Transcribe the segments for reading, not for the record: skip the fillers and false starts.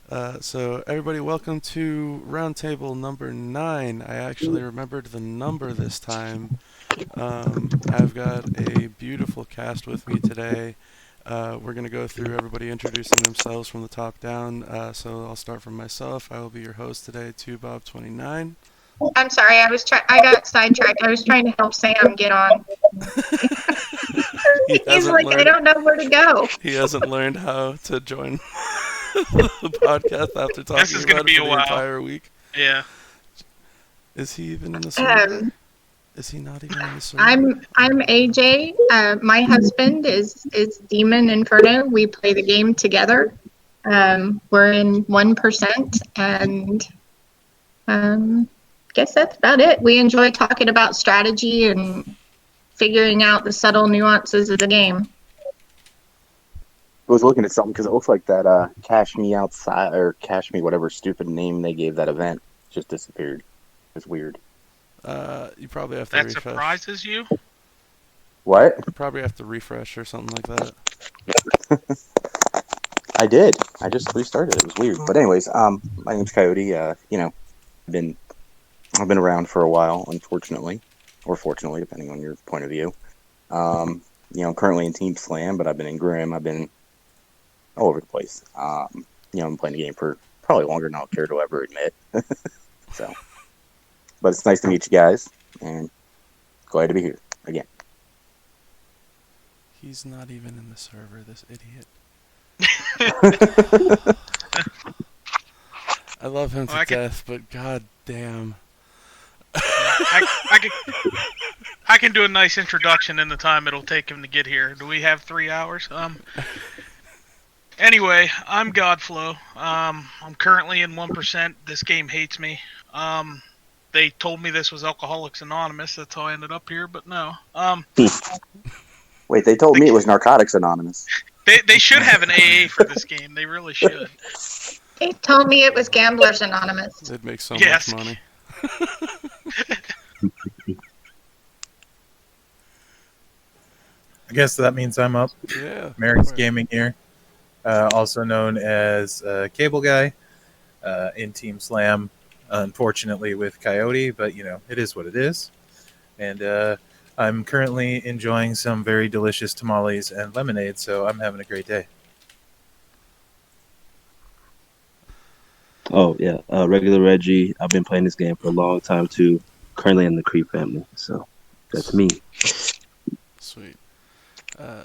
So everybody, welcome to roundtable number 9. I actually remembered the number this time. I've got a beautiful cast with me today. We're going to go through everybody introducing themselves from the top down. So I'll start from myself. I will be your host today, 2Bob29. I'm sorry, I got sidetracked. I was trying to help Sam get on. he He's hasn't like, I learned don't know where to go. he hasn't learned how to join the podcast after This talking is going to about it be for a the while. entire week. Yeah. Is he even in the server? Is he not even in the server? I'm AJ. My husband is Demon Inferno. We play the game together. We're in 1%, and guess that's about it. We enjoy talking about strategy and figuring out the subtle nuances of the game. I was looking at something because it looks like that Cash Me Outside or Cash Me whatever stupid name they gave that event just disappeared. It's weird. You probably have to That refresh. surprises you? What? You probably have to refresh or something like that. I did. I just restarted. It was weird. But anyways, my name's Coyote. I've been around for a while, unfortunately, or fortunately, depending on your point of view. I'm currently in Team Slam, but I've been in Grim. I've been all over the place. I'm playing the game for probably longer than I'll care to ever admit. So, but it's nice to meet you guys, and glad to be here again. He's not even in the server, this idiot. I love him to death, but god damn. I can do a nice introduction in the time it'll take him to get here. Do we have 3 hours? Anyway, I'm Godflow. I'm currently in 1%. This game hates me. They told me this was Alcoholics Anonymous. That's how I ended up here, but no. Wait, they told me it was Narcotics Anonymous. They should have an AA for this game. They really should. They told me it was Gamblers Anonymous. They'd make so Yes. much money. I guess that means I'm up. Yeah. Mary's right. Gaming here, also known as Cable Guy in Team Slam. Unfortunately, with Coyote, but it is what it is. And I'm currently enjoying some very delicious tamales and lemonade, so I'm having a great day. Oh, yeah. Regular Reggie. I've been playing this game for a long time, too. Currently in the Creep family. So, that's me. Sweet.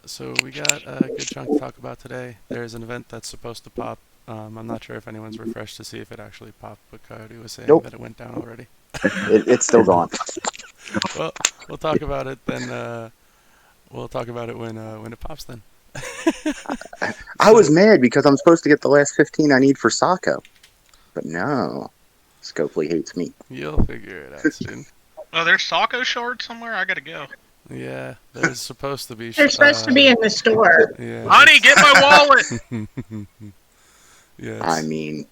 So we got a good chunk to talk about today. There's an event that's supposed to pop. I'm not sure if anyone's refreshed to see if it actually popped, but Coyote was saying Nope. that it went down already. It's still gone. Well, we'll talk about it then. We'll talk about it when it pops then. I was mad because I'm supposed to get the last 15 I need for Sako. But no. Scopely hates me. You'll figure it out soon. Oh, there's Sako shards somewhere? I gotta go. Yeah, there's supposed to be. They're supposed to be in the store. Yeah. Honey, get my wallet! Yeah. I mean,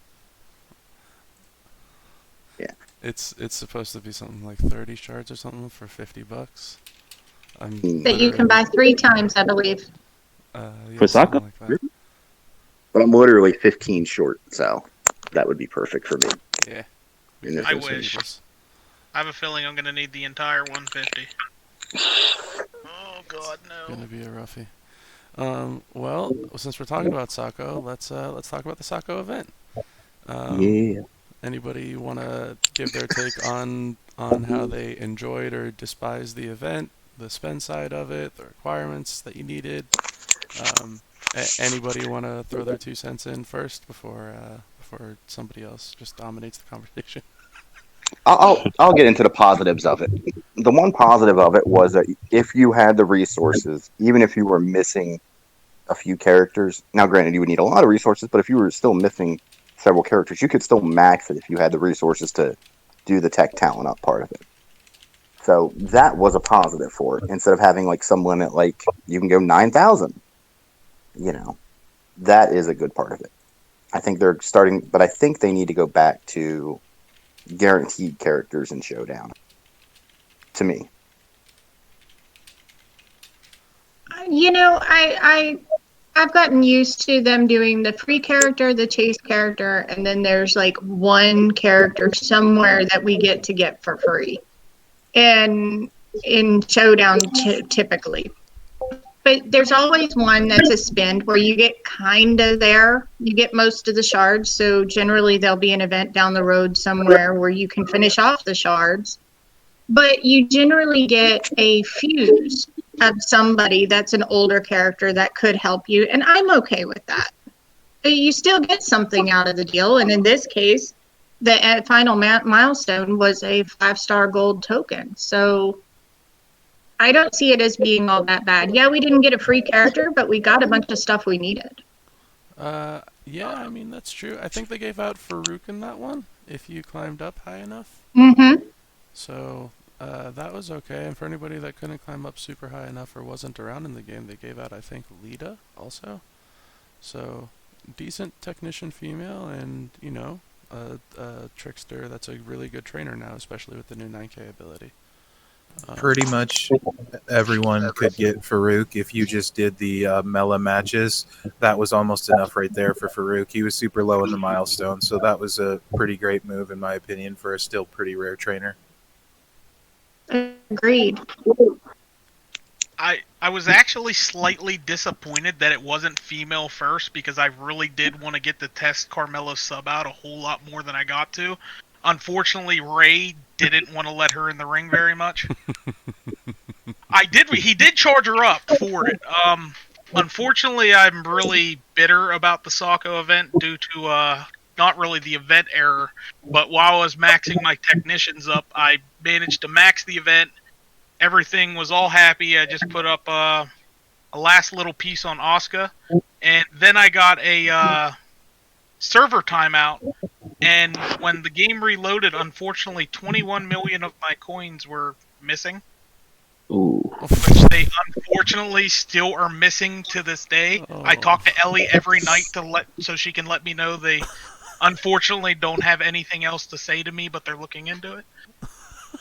yeah. It's supposed to be something like 30 shards or something for $50. That you can buy 3 times, I believe. Yeah, For Sako? something like that. But I'm literally 15 short, so that would be perfect for me. Yeah. In this I instance. wish. I have a feeling I'm gonna need the entire 150. Oh god, no. Gonna be a roughie. Well, since we're talking about Sako, let's talk about the Sako event. Yeah. Anybody want to give their take on how they enjoyed or despised the event, the spend side of it, the requirements that you needed? Anybody want to throw their 2 cents in first before somebody else just dominates the conversation? I'll get into the positives of it. The one positive of it was that if you had the resources, even if you were missing a few characters, now granted you would need a lot of resources, but if you were still missing several characters, you could still max it if you had the resources to do the tech talent up part of it. So that was a positive for it. Instead of having like some limit, like you can go 9,000. That is a good part of it. I think they're starting, but I think they need to go back to guaranteed characters in Showdown. To me. I I've gotten used to them doing the free character, the chase character, and then there's like one character somewhere that we get for free. And in Showdown, typically. But there's always one that's a spend where you get kind of there. You get most of the shards. So generally, there'll be an event down the road somewhere where you can finish off the shards. But you generally get a fuse of somebody that's an older character that could help you. And I'm okay with that. You still get something out of the deal. And in this case, the final milestone was a 5-star gold token. So I don't see it as being all that bad. Yeah, we didn't get a free character, but we got a bunch of stuff we needed. Yeah, I mean, that's true. I think they gave out Farouk in that one, if you climbed up high enough. Mm-hmm. So, that was okay. And for anybody that couldn't climb up super high enough or wasn't around in the game, they gave out, I think, Lita also. So, decent technician female and, you know, a trickster that's a really good trainer now, especially with the new 9K ability. Pretty much everyone could get Farouk if you just did the Mela matches. That was almost enough right there for Farouk. He was super low in the milestone, so that was a pretty great move, in my opinion, for a still pretty rare trainer. Agreed. I was actually slightly disappointed that it wasn't female first because I really did want to get to test Carmella's sub out a whole lot more than I got to. Unfortunately, Ray didn't want to let her in the ring very much. He did charge her up for it. Unfortunately, I'm really bitter about the Sako event due to not really the event error, but while I was maxing my technicians up, I managed to max the event. Everything was all happy. I just put up a last little piece on Asuka, and then I got a server timeout. And when the game reloaded, unfortunately, 21 million of my coins were missing. Ooh. Which they unfortunately still are missing to this day. Oh. I talk to Ellie every night so she can let me know they unfortunately don't have anything else to say to me, but they're looking into it.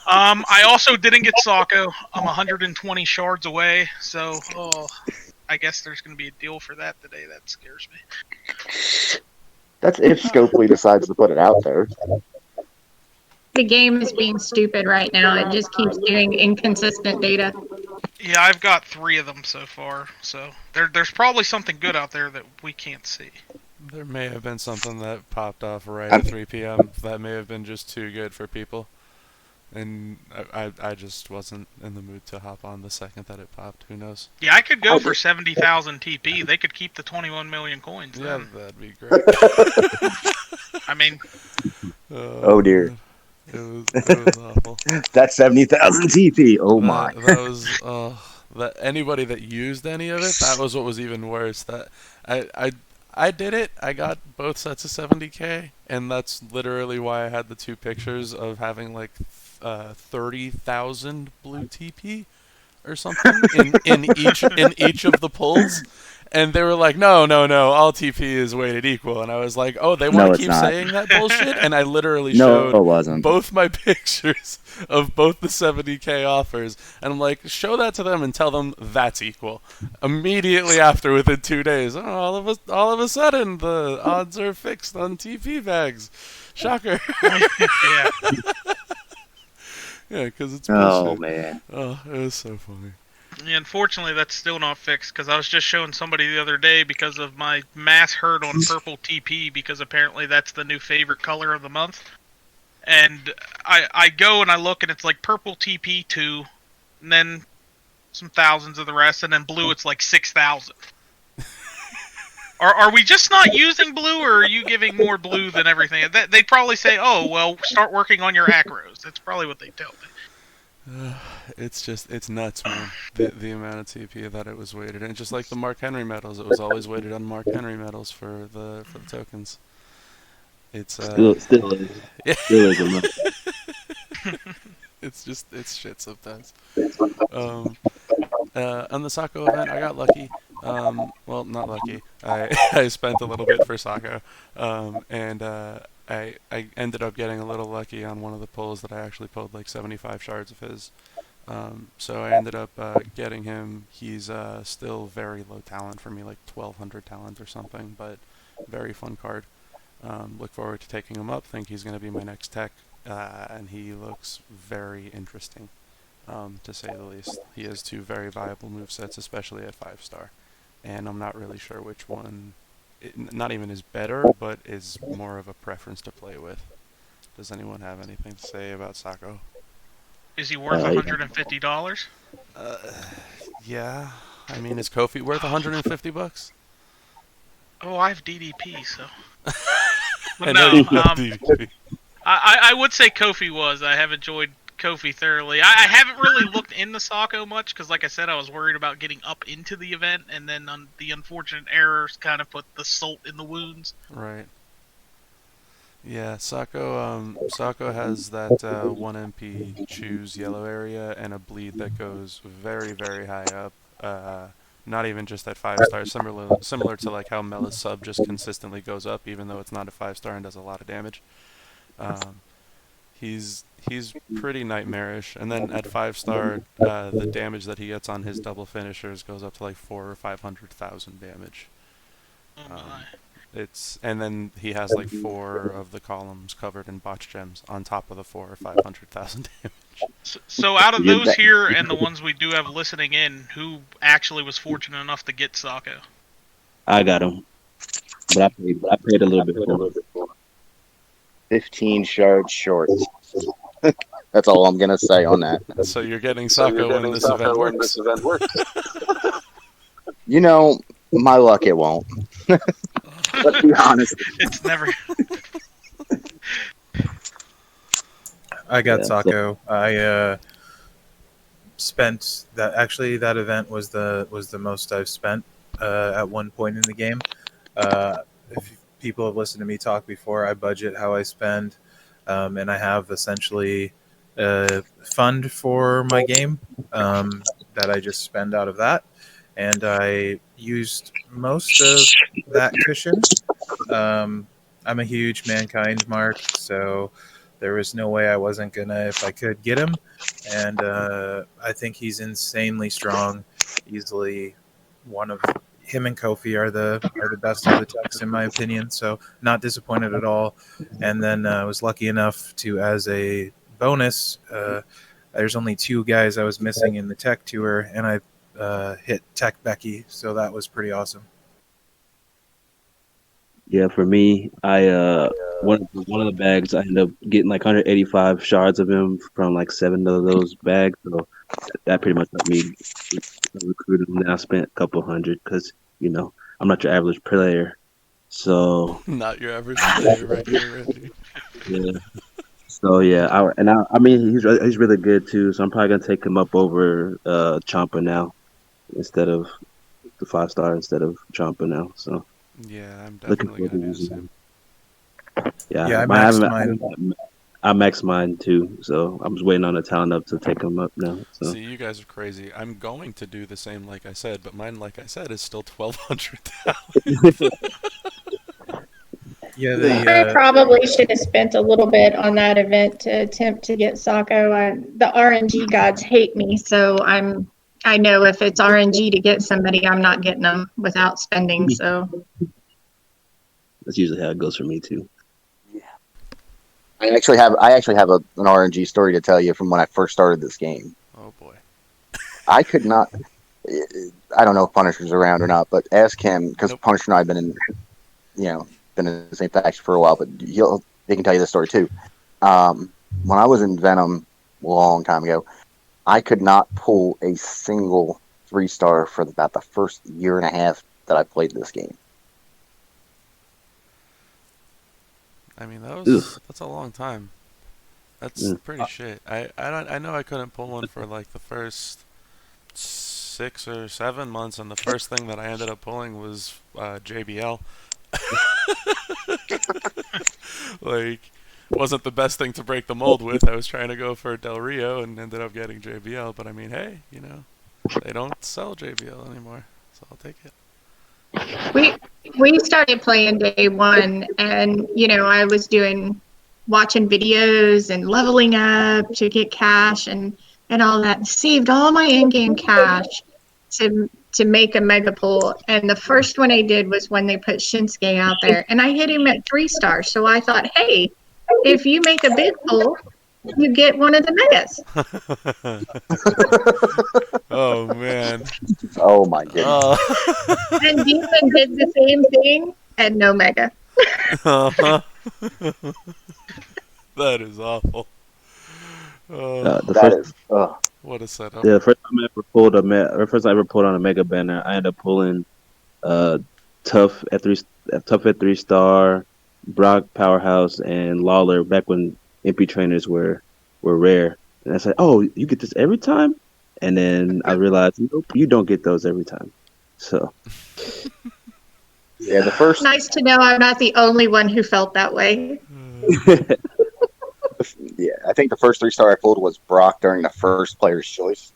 I also didn't get Sako. I'm 120 shards away, so I guess there's going to be a deal for that today. That scares me. That's if Scopely decides to put it out there. The game is being stupid right now. It just keeps doing inconsistent data. Yeah, I've got 3 of them so far, so there's probably something good out there that we can't see. There may have been something that popped off right at 3 p.m. that may have been just too good for people. And I just wasn't in the mood to hop on the second that it popped. Who knows? Yeah, I could go for 70,000 TP. They could keep the 21 million coins. Yeah, Then. that'd be great. I mean, Oh, dear. It was awful. That's 70,000 TP. Oh my. That was that anybody that used any of it, that was what was even worse. That I did it. I got both sets of 70k, and that's literally why I had the 2 pictures of having like 30,000 blue TP or something in each of the pulls. And they were like, no, all TP is weighted equal. And I was like, oh, they want No, to it's keep not. saying that bullshit? And I literally No, it showed wasn't. both my pictures of both the 70k offers. And I'm like, show that to them and tell them that's equal. Immediately after, within 2 days, all of a sudden, the odds are fixed on TP bags. Shocker. yeah. Yeah, because it's Oh bullshit. man. Oh, it was so funny. Yeah, unfortunately, that's still not fixed because I was just showing somebody the other day because of my mass herd on purple TP because apparently that's the new favorite color of the month. And I go and I look and it's like purple TP 2, and then some thousands of the rest, and then blue it's like 6,000. Are we just not using blue, or are you giving more blue than everything? They'd probably say, oh, well, start working on your acros. That's probably what they tell me. It's nuts, man. The amount of TP that it was weighted, and just like the Mark Henry medals, it was always weighted on Mark Henry medals for the tokens. It's Still is. Still is a lot. it's shit sometimes. On the Sako event, I got lucky. Well, not lucky. I spent a little bit for Sako, and I ended up getting a little lucky on one of the pulls that I actually pulled like 75 shards of his. So I ended up getting him. He's still very low talent for me, like 1200 talent or something, but very fun card. Look forward to taking him up. Think he's going to be my next tech, and he looks very interesting, to say the least. He has two very viable movesets, especially at 5-star, and I'm not really sure which one, not even is better, but is more of a preference to play with. Does anyone have anything to say about Sako? Is he worth $150? Yeah. I mean, is Kofi worth $150? Oh, I have DDP, so. I No, know you have DDP. I would say Kofi was. I have enjoyed Kofi thoroughly. I haven't really looked into Sako much because, like I said, I was worried about getting up into the event, and then the unfortunate errors kind of put the salt in the wounds. Right. Yeah, Sako has that 1 MP choose yellow area and a bleed that goes very, very high up. Not even just at 5-star, similar to like how Mela's sub just consistently goes up, even though it's not a 5-star and does a lot of damage. He's pretty nightmarish, and then at 5-star, the damage that he gets on his double finishers goes up to like 400,000 or 500,000 damage. Oh my. And then he has like 4 of the columns covered in botch gems on top of the 400,000 or 500,000 damage. So out of those here and the ones we do have listening in, who actually was fortunate enough to get Sako? I got him, but I paid a little bit for him. 15 shards short. That's all I'm gonna say on that. So you're getting Sako when this event works. You know, my luck, it won't. Let's be honest. It's never. I got Yeah, Sako. I spent that. Actually, that event was the most I've spent at one point in the game. If people have listened to me talk before, I budget how I spend, and I have essentially a fund for my game that I just spend out of that, and I used most of that cushion. I'm a huge Mankind mark, so there was no way I wasn't gonna, if I could, get him. And I think he's insanely strong. Easily one of him and Kofi are the best of the techs in my opinion. So not disappointed at all. And then I was lucky enough to, as a bonus, there's only 2 guys I was missing in the tech tour, and I hit Tech Becky, so that was pretty awesome. Yeah, for me, I one of the bags I ended up getting like 185 shards of him from like 7 of those bags. So that pretty much helped me recruit him. Then I spent a couple hundred because I'm not your average player. So Not your average player right here, Randy. yeah. So yeah, I mean he's really good too. So I'm probably gonna take him up over Champa now instead of the 5-star instead of Champa now. So. Yeah, I'm Looking definitely forward gonna to do the using same. Yeah, I maxed mine. I maxed mine too, so I'm just waiting on the talent up to take them up now. So See, you guys are crazy. I'm going to do the same, like I said, but mine, like I said, is still 1,200. Yeah, I probably should have spent a little bit on that event to attempt to get Sako. The RNG gods hate me, so I know if it's RNG to get somebody, I'm not getting them without spending. So that's usually how it goes for me too. I actually have an RNG story to tell you from when I first started this game. Oh boy. I could not. I don't know if Punisher's around or not, but ask him because Nope. Punisher and I have been in the same faction for a while. But they can tell you this story too. When I was in Venom a long time ago, I could not pull a single 3-star for about the first year and a half that I played this game. I mean, Ugh. that's a long time. That's pretty shit. I know I couldn't pull one for like the first 6 or 7 months, and the first thing that I ended up pulling was JBL. Like, wasn't the best thing to break the mold with. I was trying to go for Del Rio and ended up getting JBL. But I mean, hey, they don't sell JBL anymore, so I'll take it. we started playing day one, and I was watching videos and leveling up to get cash, and and all that. Saved all my in-game cash to make a mega pool. And the first one I did was when they put Shinsuke out there, and I hit him at 3 stars. So I thought, hey, if you make a big pool, you get one of the megas. Oh man. Oh my goodness. And Demon did the same thing and no mega. That is awful. The That first, is. Ugh. What a setup. the first time I ever pulled or first I ever pulled on a mega banner, I ended up pulling Tough at 3 star, Brock Powerhouse, and Lawler back when MP trainers were rare. And I said, "Oh, you get this every time?" And then I realized, nope, you don't get those every time. So Yeah, the first. Nice to know I'm not the only one who felt that way. Yeah, I think the first 3-star I pulled was Brock during the first Player's Choice.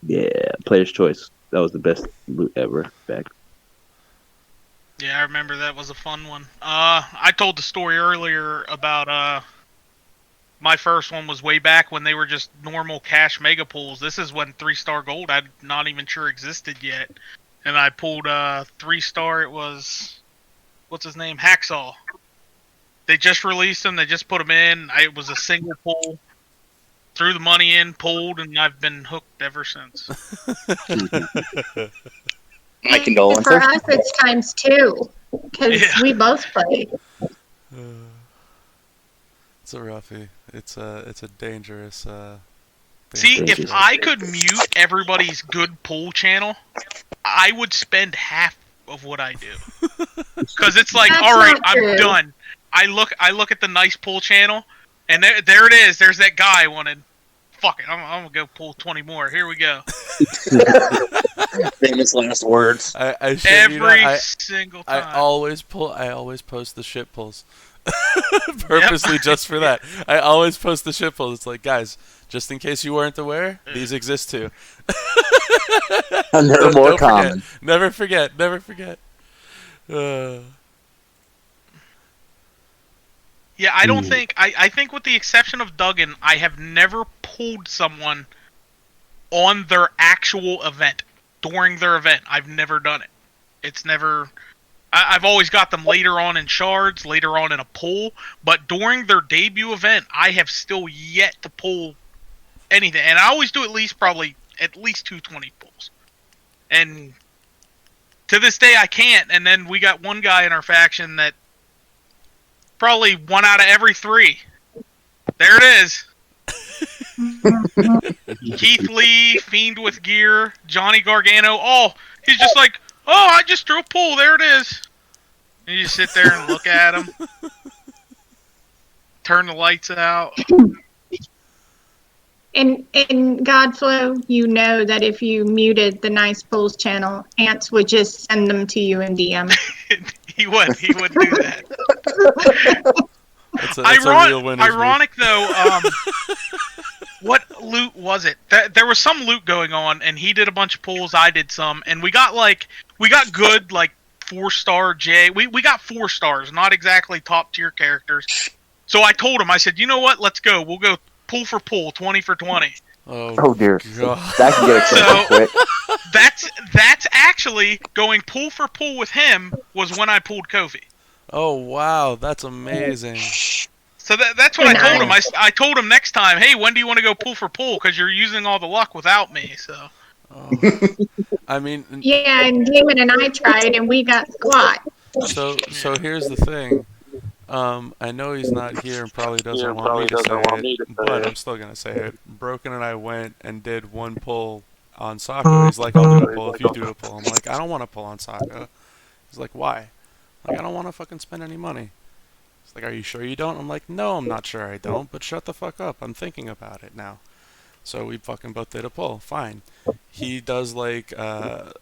yeah, player's choice. That was the best loot ever back. Yeah, I remember that was a fun one. I told the story earlier about my first one was way back when they were just normal cash mega pools. This is when 3-star gold I'm not even sure existed yet. And I pulled 3-star, it was, what's his name? Hacksaw. They just released him, they just put him in. It was a single pull. Threw the money in, pulled, and I've been hooked ever since. My condolences. For us, it's times 2 because Yeah. we both play. It's a roughie. It's a dangerous. See, dangerous if game. I could mute everybody's good pool channel, I would spend half of what I do. Because it's like, That's all right, not true. I'm done. I look at the nice pool channel, and there it is. There's that guy I wanted. Fuck it, I'm gonna go pull 20 more. Here we go. Famous last words. I shit you not, Every single time. I always post the shit pulls. Purposely just for that. I always post the shit pulls. It's like, guys, just in case you weren't aware, these exist too. And they're Don't- more don't common. Forget. Never forget. Never forget. Yeah, I don't think I think with the exception of Duggan, I have never pulled someone on their actual event during their event. I've never done it. It's never. I've always got them later on in shards, later on in a pull, but during their debut event, I have still yet to pull anything, and I always do at least 220 pulls, and to this day I can't. And then we got one guy in our faction that. Probably 1 out of every 3. There it is. Keith Lee, Fiend with Gear, Johnny Gargano. Oh, he's just like, oh, I just drew a pull. There it is. And you just sit there and look at him. Turn the lights out. In Godflow, you know that if you muted the Nice Pulls channel, Ants would just send them to you in DM. He would do that. It's a real winner's Ironic though, what loot was it? There was some loot going on, and he did a bunch of pulls, I did some, and we got good, like, 4-star J. We got 4 stars, not exactly top tier characters. So I told him, I said, you know what, let's go. We'll go pull for pull, 20 for 20. Oh dear. God. That can get expensive quick. That's actually going pull for pull with him was when I pulled Kofi. Oh wow, that's amazing. So that's what I told him. I told him next time, hey, when do you want to go pull for pull? Because you're using all the luck without me. So Oh. I mean, Yeah, and Damon and I tried, and we got squat. so here's the thing. I know he's not here and probably doesn't want me to say it, but I'm still gonna say it. Broken and I went and did one pull on Sokka. He's like, I'll do a pull if you do a pull. I'm like, I don't want to pull on Sokka. He's like, why? Like, I don't want to fucking spend any money. He's like, are you sure you don't? I'm like, no, I'm not sure I don't, but shut the fuck up. I'm thinking about it now. So we fucking both did a pull. Fine. He does like a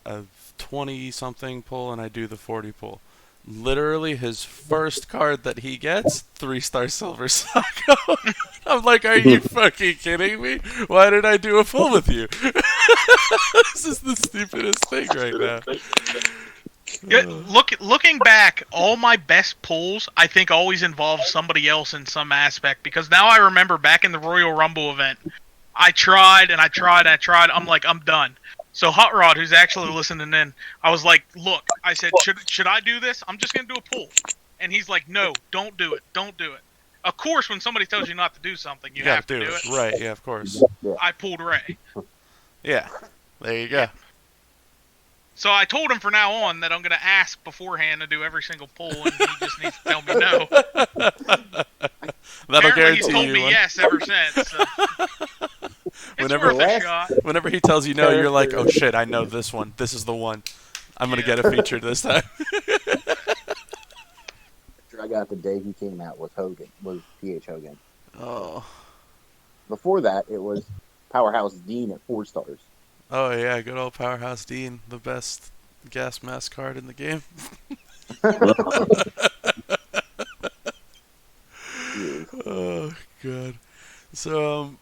20-something pull and I do the 40 pull. Literally his first card that he gets, 3-star Silver Sokka. I'm like, are you fucking kidding me? Why did I do a pull with you? This is the stupidest thing right now. yeah, looking back, all my best pulls I think always involve somebody else in some aspect. Because now I remember back in the Royal Rumble event, I tried and I tried and I tried. I'm like, I'm done. So Hot Rod, who's actually listening in, I was like, look, I said, should I do this? I'm just gonna do a pull. And he's like, no, don't do it. Don't do it. Of course, when somebody tells you not to do something, you have to do it. Right, yeah, of course. I pulled Ray. Yeah, there you go. So I told him from now on that I'm going to ask beforehand to do every single pull, and he just needs to tell me no. That'll Apparently guarantee he's told you me one. yes ever since. So. It's Whenever- worth a shot. Whenever he tells you no, you're like, oh shit, I know this one. This is the one. I'm gonna get a feature this time. I got the day he came out was PH Hogan. Oh. Before that, it was Powerhouse Dean at 4 stars. Oh yeah, good old Powerhouse Dean, the best gas mask card in the game. Oh god. So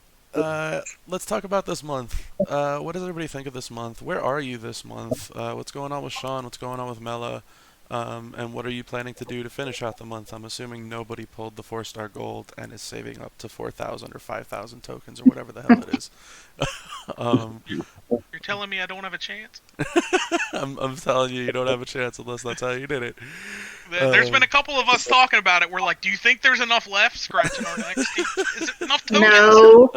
let's talk about this month. What does everybody think of this month? Where are you this month? What's going on with Sean? What's going on with Mela? And what are you planning to do to finish out the month? I'm assuming nobody pulled the 4-star gold and is saving up to 4,000 or 5,000 tokens or whatever the hell it is. You're telling me I don't have a chance? I'm telling you, you don't have a chance unless that's how you did it. There's been a couple of us talking about it. We're like, do you think there's enough left? Scratching our necks. Is it enough tokens? No.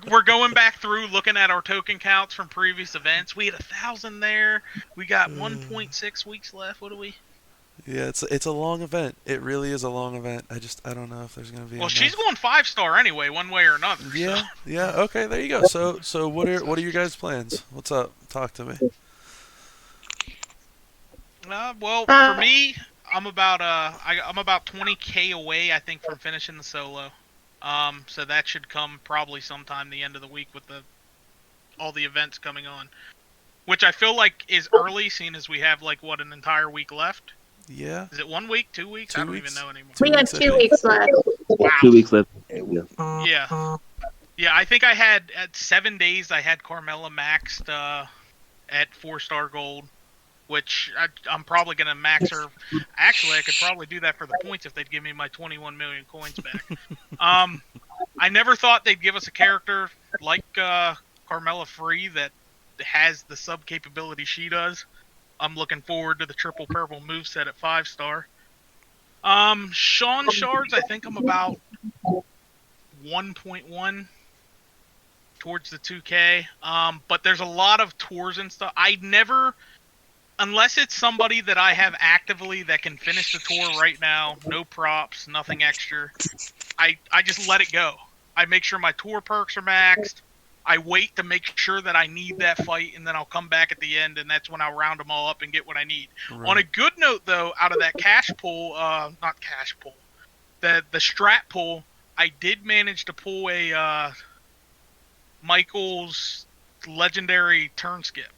We're going back through looking at our token counts from previous events. We had 1,000 there. We got 1.6 weeks left. What do we? Yeah, it's a long event. It really is a long event. I don't know if there's gonna be. Well, enough. she's going 5-star anyway, one way or another. Yeah, So. yeah. Okay, there you go. So what are your guys' plans? What's up? Talk to me. Well, for me, I'm about I'm about 20K away, I think, from finishing the solo. So that should come probably sometime the end of the week with all the events coming on, which I feel like is early, seeing as we have like an entire week left. Yeah. Is it 1 week, 2 weeks? 2 I don't weeks? even know anymore. We have 2 weeks left. Wow. 2 weeks left. Yeah. Yeah. I think I had at 7 days. I had Carmella maxed at 4-star gold, which I'm probably gonna max her. Actually, I could probably do that for the points if they'd give me my 21 million coins back. I never thought they'd give us a character like Carmella Free that has the sub capability she does. I'm looking forward to the triple purple moveset at 5-star. Sean Shards, I think I'm about 1.1 towards the 2K. But there's a lot of tours and stuff. I never, unless it's somebody that I have actively that can finish the tour right now, no props, nothing extra, I just let it go. I make sure my tour perks are maxed. I wait to make sure that I need that fight, and then I'll come back at the end, and that's when I'll round them all up and get what I need. Right. On a good note, though, out of that cash pool, not cash pool, the strat pool, I did manage to pull a Michael's legendary turn skip.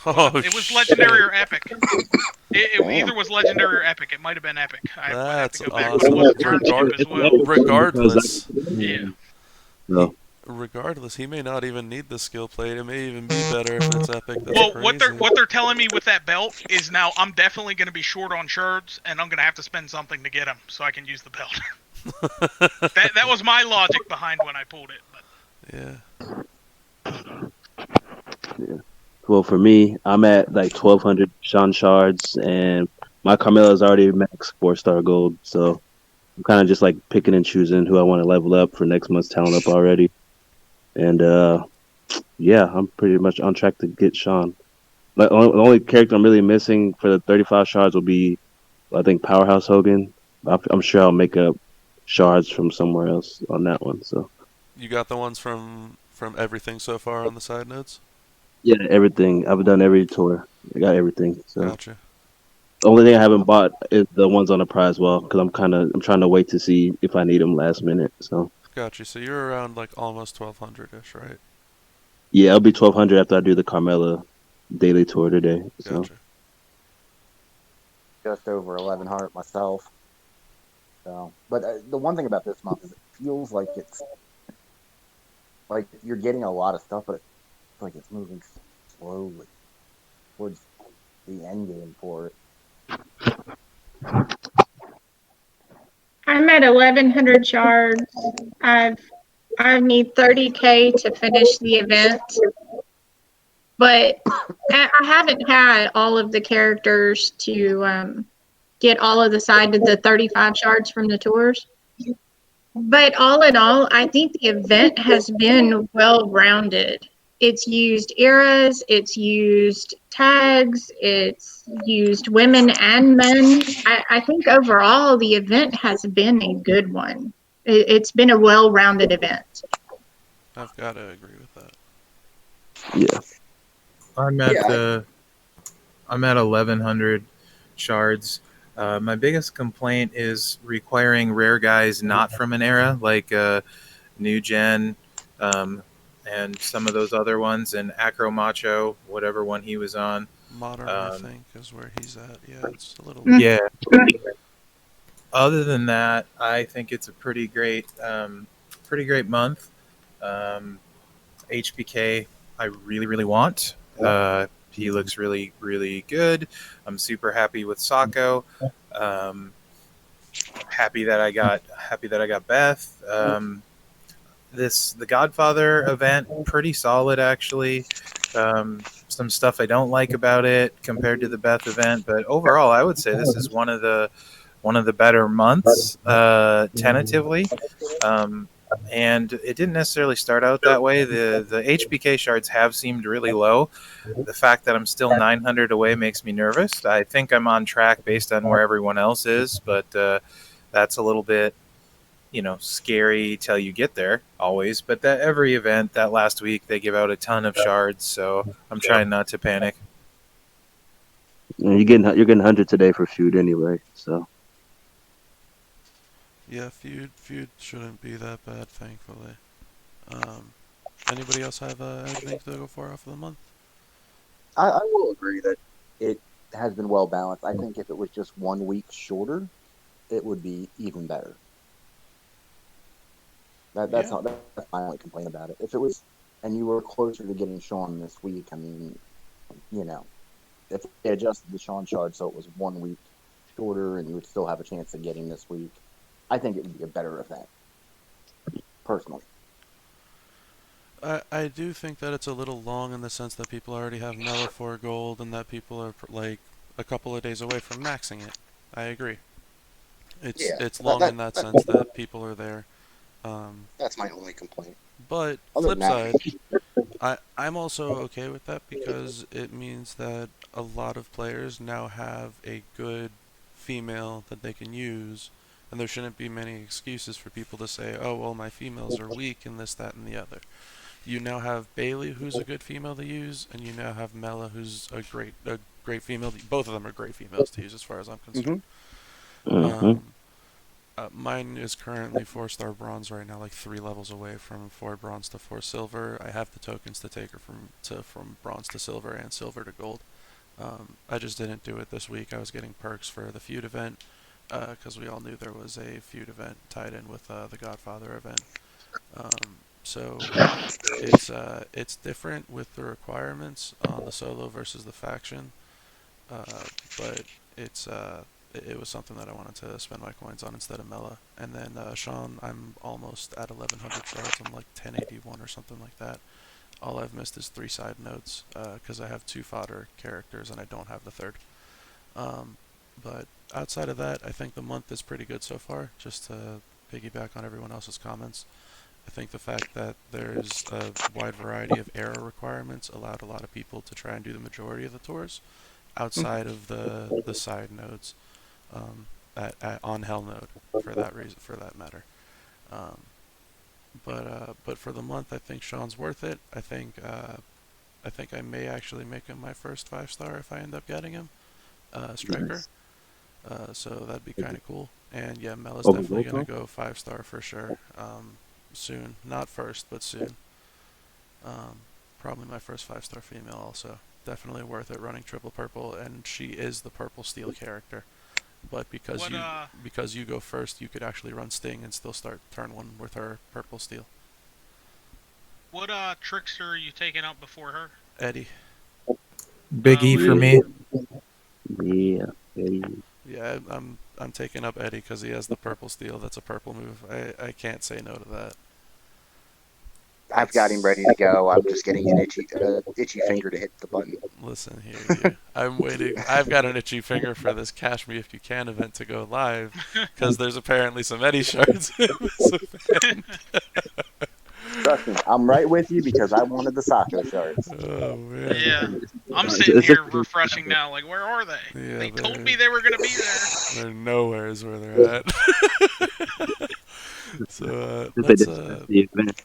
Oh, It was legendary or shit. epic. It either was legendary or epic. It might have been epic. I have That's to go back, awesome. but it was a turn skip as well. Regardless, Yeah. No. regardless, he may not even need the skill plate. It may even be better if it's epic. That's Well, crazy. what they're telling me with that belt is now I'm definitely going to be short on shards, and I'm going to have to spend something to get them so I can use the belt. that was my logic behind when I pulled it. But. Yeah. Well, for me, I'm at like 1,200 Sean Shards, and my Carmella's already max 4-star gold, so I'm kind of just like picking and choosing who I want to level up for next month's talent up already. And yeah, I'm pretty much on track to get Sean. Like, the only character I'm really missing for the 35 shards will be, I think, Powerhouse Hogan. I'm sure I'll make up shards from somewhere else on that one. So You got the ones from everything so far on the side notes? yeah, everything. I've done every tour. I got everything. So Gotcha. the only thing I haven't bought is the ones on the prize wall because I'm trying to wait to see if I need them last minute. So Gotcha. So you're around like almost 1,200-ish, right? yeah, I'll be 1,200 after I do the Carmella daily tour today. So Gotcha. Just over 1,100 myself. So, but the one thing about this month is it feels like it's like you're getting a lot of stuff, but it's like it's moving slowly towards the end game for it. I'm at 1,100 shards. I I need 30K to finish the event. But I haven't had all of the characters to get all of the 35 shards from the tours. But all in all, I think the event has been well rounded. It's used eras, it's used tags, it's used women and men. I think overall the event has been a good one. It's been a well rounded event. I've got to agree with that. Yeah. I'm at 1100 shards. My biggest complaint is requiring rare guys not from an era like New Gen and some of those other ones, and Acro Macho, whatever one he was on. Modern, I think, is where he's at. Yeah, it's a little. Yeah. Other than that, I think it's a pretty great month. HBK, I really, really want. He looks really, really good. I'm super happy with Sako. Happy that I got Beth. The Godfather event, pretty solid actually. Some stuff I don't like about it compared to the Beth event, but overall, I would say this is one of the better months tentatively. And it didn't necessarily start out that way. The HBK shards have seemed really low. The fact that I'm still 900 away makes me nervous. I think I'm on track based on where everyone else is, but that's a little bit, scary till you get there always. But that every event that last week they give out a ton of shards, so I'm trying not to panic. You're getting 100 today for feud anyway, so. Yeah, feud shouldn't be that bad, thankfully. Anybody else have anything to go for off of the month? I will agree that it has been well balanced. I think if it was just 1 week shorter, it would be even better. That's my only complaint about it. If it was, and you were closer to getting Sean this week, I mean, if they adjusted the Sean shard so it was 1 week shorter and you would still have a chance of getting this week, I think it would be a better event, personally. I do think that it's a little long in the sense that people already have Mela 4 gold and that people are like a couple of days away from maxing it. I agree. It's long in that sense that people are there. That's my only complaint. But Other flip than side, I'm also okay with that because it means that a lot of players now have a good female that they can use, and there shouldn't be many excuses for people to say, oh, well, my females are weak and this, that, and the other. You now have Bailey, who's a good female to use, and you now have Mela, who's a great female. Both of them are great females to use, as far as I'm concerned. Mine is currently 4-star bronze right now, like 3 levels away from 4 bronze to 4 silver. I have the tokens to take her from bronze to silver and silver to gold. I just didn't do it this week. I was getting perks for the feud event because we all knew there was a feud event tied in with the Godfather event. So it's different with the requirements on the solo versus the faction, but it was something that I wanted to spend my coins on instead of Mela. And then Sean, I'm almost at 1100 shards. I'm like 1081 or something like that. All I've missed is 3 side notes because I have 2 fodder characters and I don't have the 3rd. But outside of that, I think the month is pretty good so far. Just to piggyback on everyone else's comments, I think the fact that there's a wide variety of era requirements allowed a lot of people to try and do the majority of the tours outside of the side nodes on Hell Node for that matter. But for the month, I think Sean's worth it. I think I may actually make him my first 5-star if I end up getting him, striker. So that'd be kind of cool. And yeah, Mela's definitely gonna go 5-star for sure. Soon, not first, but soon. Probably my first 5-star female also. Definitely worth it running triple purple, and she is the purple steel character. But because you go first, you could actually run Sting and still start turn 1 with her purple steel. What trickster are you taking out before her? Eddie. Big E for me. Yeah, Eddie. Yeah, I'm taking up Eddie because he has the purple steel. That's a purple move. I can't say no to that. I've got him ready to go. I'm just getting an itchy finger to hit the button. Listen here, you. I'm waiting. I've got an itchy finger for this Cash Me If You Can event to go live because there's apparently some Eddie shards in this event. Trust me, I'm right with you because I wanted the Sako shards. Oh man. Yeah. I'm sitting here refreshing now, like, where are they? Yeah, They told they're- me they were going to be there. They're nowhere is where they're at. So If they let's just the event,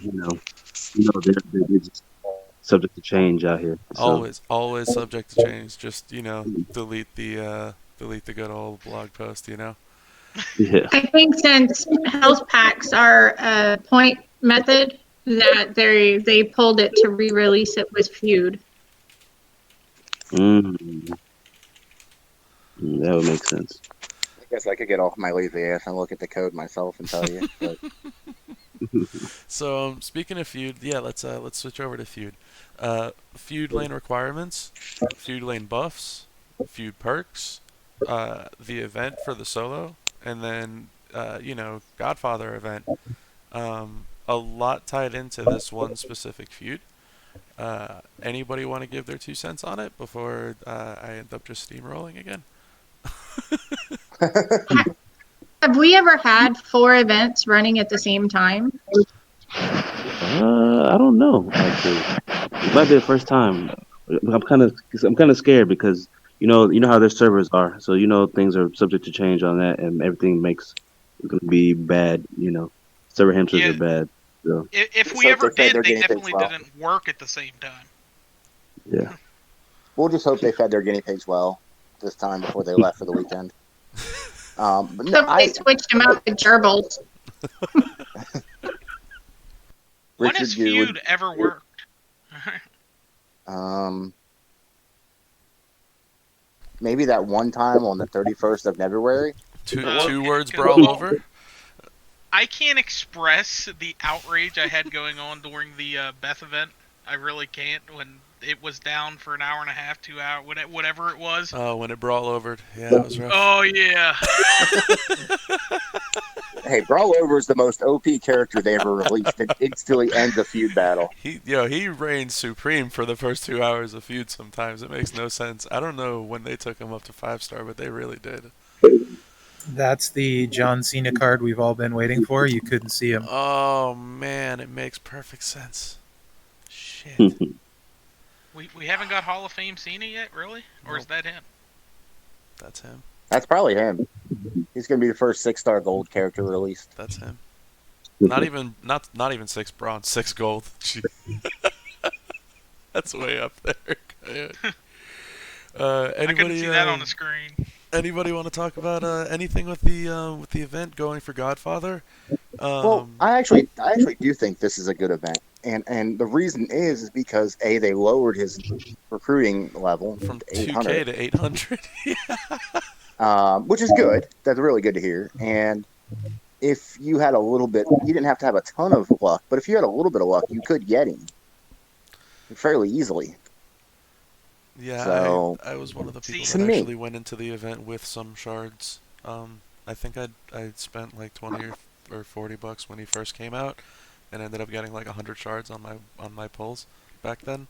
they're just subject to change out here. So, always subject to change. Just delete the good old blog post. yeah. I think since health packs are a point method, that they pulled it to re-release it with Feud. That would make sense. I guess I could get off my lazy ass and look at the code myself and tell you. But So speaking of Feud, yeah, let's switch over to Feud. Feud lane requirements, Feud lane buffs, Feud perks, the event for the solo, and then Godfather event. A lot tied into this one specific feud. Anybody want to give their 2 cents on it before I end up just steamrolling again? Have we ever had 4 events running at the same time? I don't know. Actually, it might be the first time. I'm kind of scared because you know how their servers are, so things are subject to change on that, and everything it's gonna be bad. Server hamsters Yeah. are bad. So If we So ever they fed did, their they guinea pigs definitely well. didn't work at the same time. yeah. we'll just hope they fed their guinea pigs well this time before they left for the weekend. But no, Somebody switched them out to gerbils. When Richard, has you would- Feud ever worked? Maybe that one time on the 31st of February. Two Okay, words good. brawl over. I can't express the outrage I had going on during the Beth event. I really can't. When it was down for an hour and a half, 2 hours, whatever it was. When it brawl overed, yeah, it was rough. Oh yeah. Hey, Brawl Over is the most OP character they ever released. It instantly ends a feud battle. He reigns supreme for the first 2 hours of feud. Sometimes it makes no sense. I don't know when they took him up to 5-star, but they really did. That's the John Cena card we've all been waiting for. You couldn't see him. Oh man, it makes perfect sense. Shit. We haven't got Hall of Fame Cena yet, really? Or is that him? That's him. That's probably him. He's going to be the first 6-star gold character released. That's him. Not even 6 bronze, 6 gold. Gee. That's way up there. I couldn't Anybody see that on the screen. anybody want to talk about anything with the event going for Godfather? Well, I actually do think this is a good event. And the reason is because they lowered his recruiting level from to 2K 800, to 800. which is good. That's really good to hear. And if you had a little bit, you didn't have to have a ton of luck, but if you had a little bit of luck, you could get him fairly easily. Yeah, So, I was one of the people See- that To me- actually went into the event with some shards. I think I'd spent like 20 or $40 when he first came out, and ended up getting like 100 shards on my pulls back then.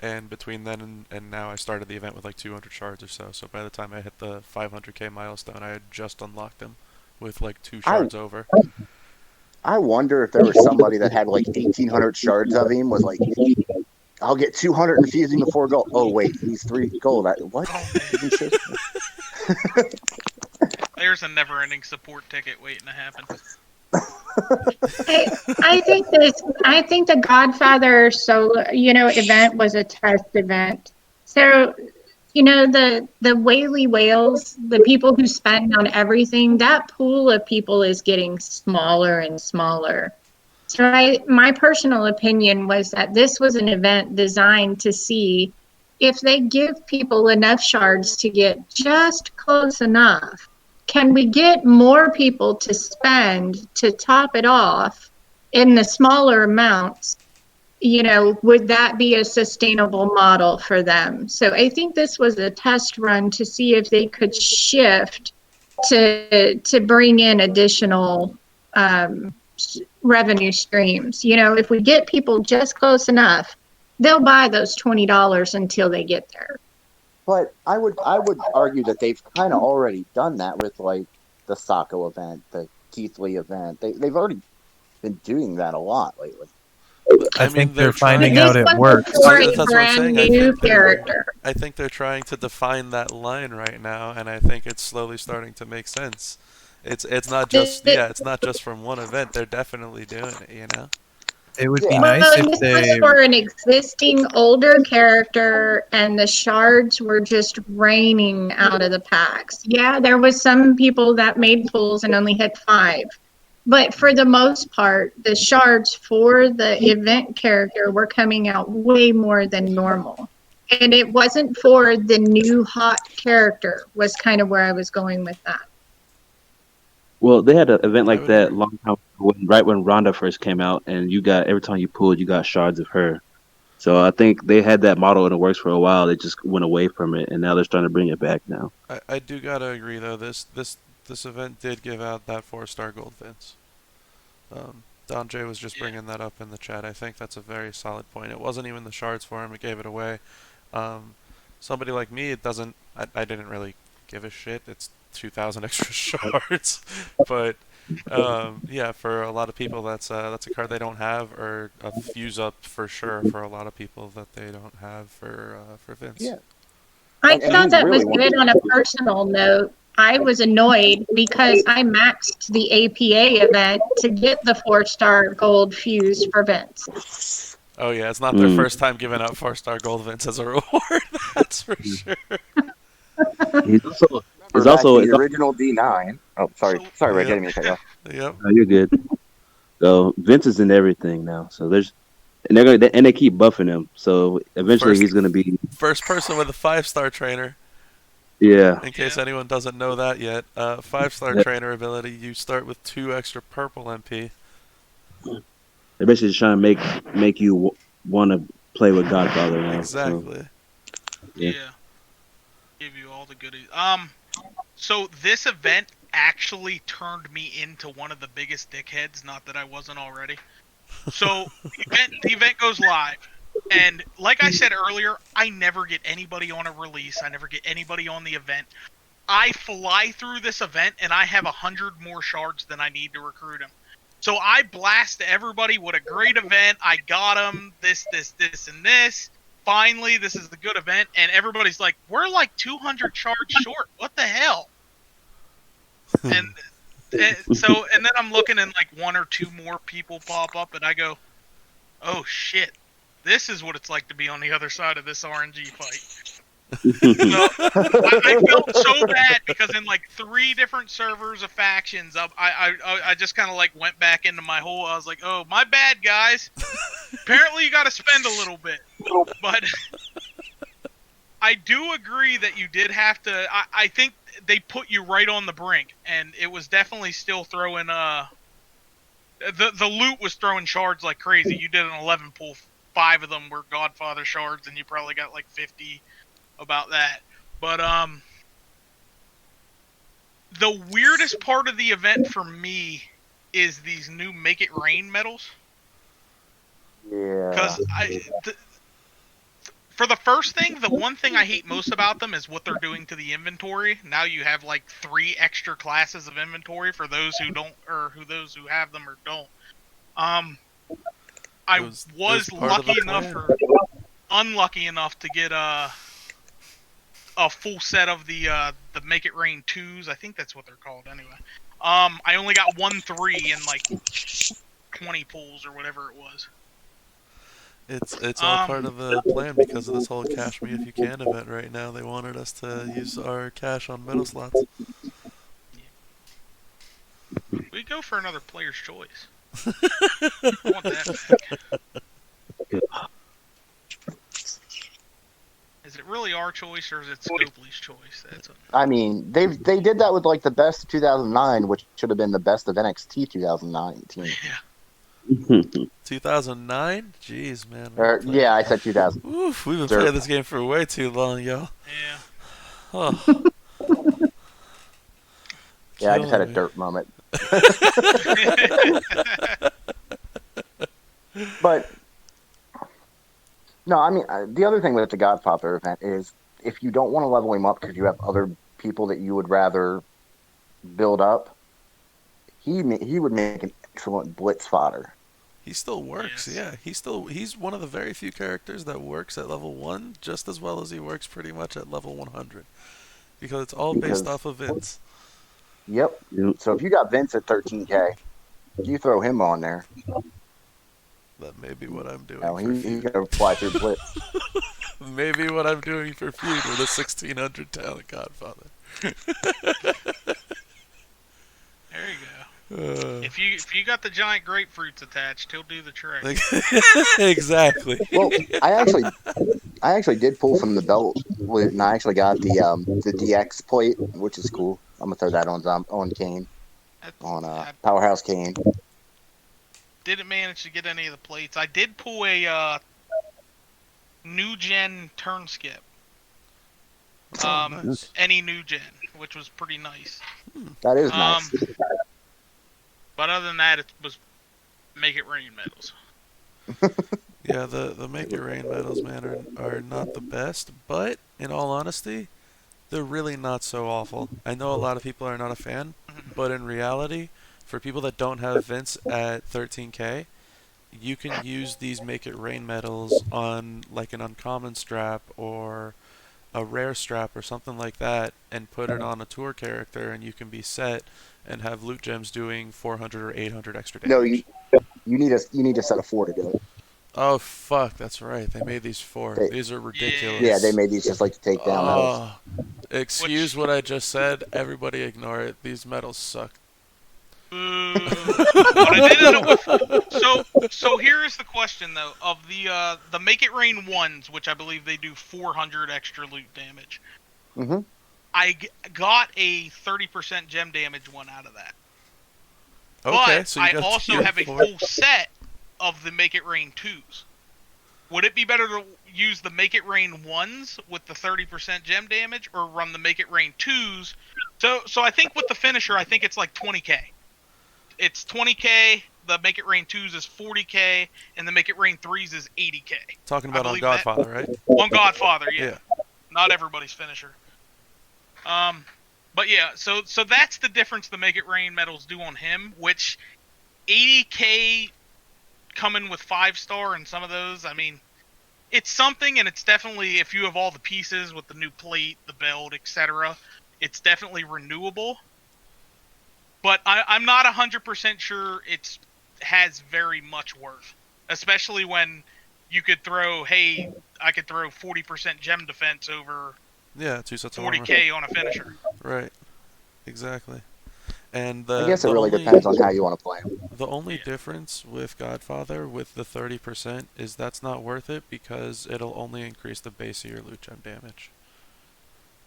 And between then and now, I started the event with like 200 shards or so. So by the time I hit the 500k milestone, I had just unlocked him with like 2 shards over. I wonder if there was somebody that had like 1,800 shards of him, was like, I'll get 200 and fuse him to 4 gold. Oh, wait, he's 3 gold. What? Oh, Did he say? There's a never-ending support ticket waiting to happen. I think the Godfather event was a test event. So, the Whaley whales, the people who spend on everything, that pool of people is getting smaller and smaller. So my personal opinion was that this was an event designed to see if they give people enough shards to get just close enough. Can we get more people to spend to top it off in the smaller amounts? Would that be a sustainable model for them? So I think this was a test run to see if they could shift to bring in additional revenue streams. You know, if we get people just close enough, they'll buy those $20 until they get there. But I would argue that they've kind of already done that with like the Sacco event, the Keith Lee event. They've already been doing that a lot lately. I think they're trying- finding But out this it was works. for a That's what I'm brand saying. I new think they're- character. I think they're trying to define that line right now, and I think it's slowly starting to make sense. It's not just it's not just from one event. They're definitely doing it, you know. It would be Yeah. nice Well, if this they. was for an existing older character, and the shards were just raining out of the packs. Yeah, there was some people that made pulls and only had 5. But for the most part, the shards for the event character were coming out way more than normal. And it wasn't for the new hot character, was kind of where I was going with that. Well, they had an event I like would that agree. long time right when Ronda first came out, and you got every time you pulled, you got shards of her. So I think they had that model in the works for a while. They just went away from it, and now they're starting to bring it back now. I do gotta agree though. This event did give out that 4-star gold Vince. Don J was just Yeah. bringing that up in the chat. I think that's a very solid point. It wasn't even the shards for him; it gave it away. Somebody like me, it doesn't. I didn't really give a shit. It's 2,000 extra shards, but yeah, for a lot of people, that's a card they don't have, or a fuse up for sure for a lot of people that they don't have for Vince. Yeah. I And thought he that really was wanted good on a personal note. I was annoyed because I maxed the APA event to get the 4-star gold fuse for Vince. Oh yeah, it's not their Mm. first time giving out 4-star gold Vince as a reward. That's for sure. He's also, Remember he's back also to the original D9. Oh, sorry, Ray, Yeah. didn't mean to cut you off. Yep. no, you're good. So Vince is in everything now. So there's, and they keep buffing him. So eventually First- he's gonna be, First person with a 5-star trainer. yeah. In case anyone doesn't know that yet, 5-star Yeah. trainer ability. You start with 2 extra purple MP. They're basically just trying to make you want to play with Godfather now. So, Exactly. Yeah. Yeah. Give you all the goodies. So this event actually turned me into one of the biggest dickheads, not that I wasn't already. So the event goes live, and like I said earlier, I never get anybody on a release. I never get anybody on the event. I fly through this event, and I have 100 more shards than I need to recruit them. So I blast everybody. What a great event! I got them. This, and this. Finally, this is the good event, and everybody's like, "We're like 200 shards short. What the hell?" And and then I'm looking, and like 1 or 2 more people pop up, and I go, "Oh shit! This is what it's like to be on the other side of this RNG fight." So I felt so bad because in like 3 different servers of factions, I just kind of like went back into my hole. I was like, "Oh, my bad, guys. Apparently, you got to spend a little bit." But I do agree that you did have to. I think they put you right on the brink, and it was definitely still throwing. The loot was throwing shards like crazy. You did an 11 pull. 5 of them were Godfather shards, and you probably got like 50 about that. But the weirdest part of the event for me is these new Make It Rain medals. Yeah. Because for the first thing, the one thing I hate most about them is what they're doing to the inventory. Now you have like 3 extra classes of inventory for those who don't, or those who have them or don't. I It was was part of the lucky enough plan. or unlucky enough to get a full set of the Make It Rain 2s. I think that's what they're called anyway. I only got 1 3 in like 20 pulls or whatever it was. It's all part of the plan because of this whole Cash Me If You Can event right now. They wanted us to use our cash on metal slots. We go for another player's choice. I want that. Is it really our choice or is it Scopely's choice? That's I mean, they did that with like the best of 2009, which should have been the best of NXT 2019. yeah. 2009? Jeez, man. Yeah, I said 2000. Oof, we've been Sure. playing this game for way too long, yo. Yeah. Oh. Yeah, I just had a Killing me. dirt moment. No, I mean the other thing with the Godfather event is if you don't want to level him up because you have other people that you would rather build up, he would make an excellent blitz fodder. He still works, Yes. yeah. He's one of the very few characters that works at level 1 just as well as he works pretty much at level 100. Because it's all based Because- off of Vince. Yep. Yep. So if you got Vince at 13K, you throw him on there. That may be what I'm doing Now for he's feud. gonna fly through blitz. Maybe what I'm doing for feud with a 1600 talent Godfather. There you go. Uh, If you got the giant grapefruits attached, he'll do the trick. exactly. Well, I actually did pull from the belt, and I actually got the DX plate, which is cool. I'm gonna throw that on Kane, on I Powerhouse Kane. didn't manage to get any of the plates. I did pull a new gen turn skip. Oh, nice. Any new gen, which was pretty nice. That is nice. But other than that, it was make it rain medals. Yeah, the Make It Rain medals, man, are not the best, but in all honesty, they're really not so awful. I know a lot of people are not a fan, but in reality, for people that don't have Vince at 13K, you can use these Make It Rain medals on like an uncommon strap or a rare strap or something like that and put it on a tour character and you can be set and have loot gems doing 400 or 800 extra damage. No, you need a set of 4 to do it. Oh fuck, that's right. They made these 4. They- These are ridiculous. Yeah, they made these just like to take down medals. Oh, excuse what I just said. Everybody ignore it. These medals suck. Boo. But I did end up with, so here is the question though of the Make It Rain ones, which I believe they do 400 extra loot damage. Mm-hmm. I got a 30% gem damage one out of that. Okay, But so you I got also tier have a 4. full set of the Make It Rain 2s. Would it be better to use the Make It Rain 1s with the 30% gem damage or run the Make It Rain 2s? So I think with the finisher, I think it's like 20k. It's 20k, the Make It Rain 2s is 40k, and the Make It Rain 3s is 80k. Talking I about on believe that. Godfather, right? On Godfather, yeah. Yeah. Not everybody's finisher. But yeah, so that's the difference the Make It Rain medals do on him, which 80k coming with 5-star and some of those, I mean, it's something, and it's definitely, if you have all the pieces with the new plate, the belt, etc., it's definitely renewable. But I'm not 100% sure it has very much worth, especially when you could throw, hey, I could throw 40% gem defense over Yeah, 2 sets of armor. 40k on a finisher. Right. Exactly. And I guess it the really only, depends on how you want to play him. The only difference with Godfather with the 30% is that's not worth it because it'll only increase the base of your loot gem damage.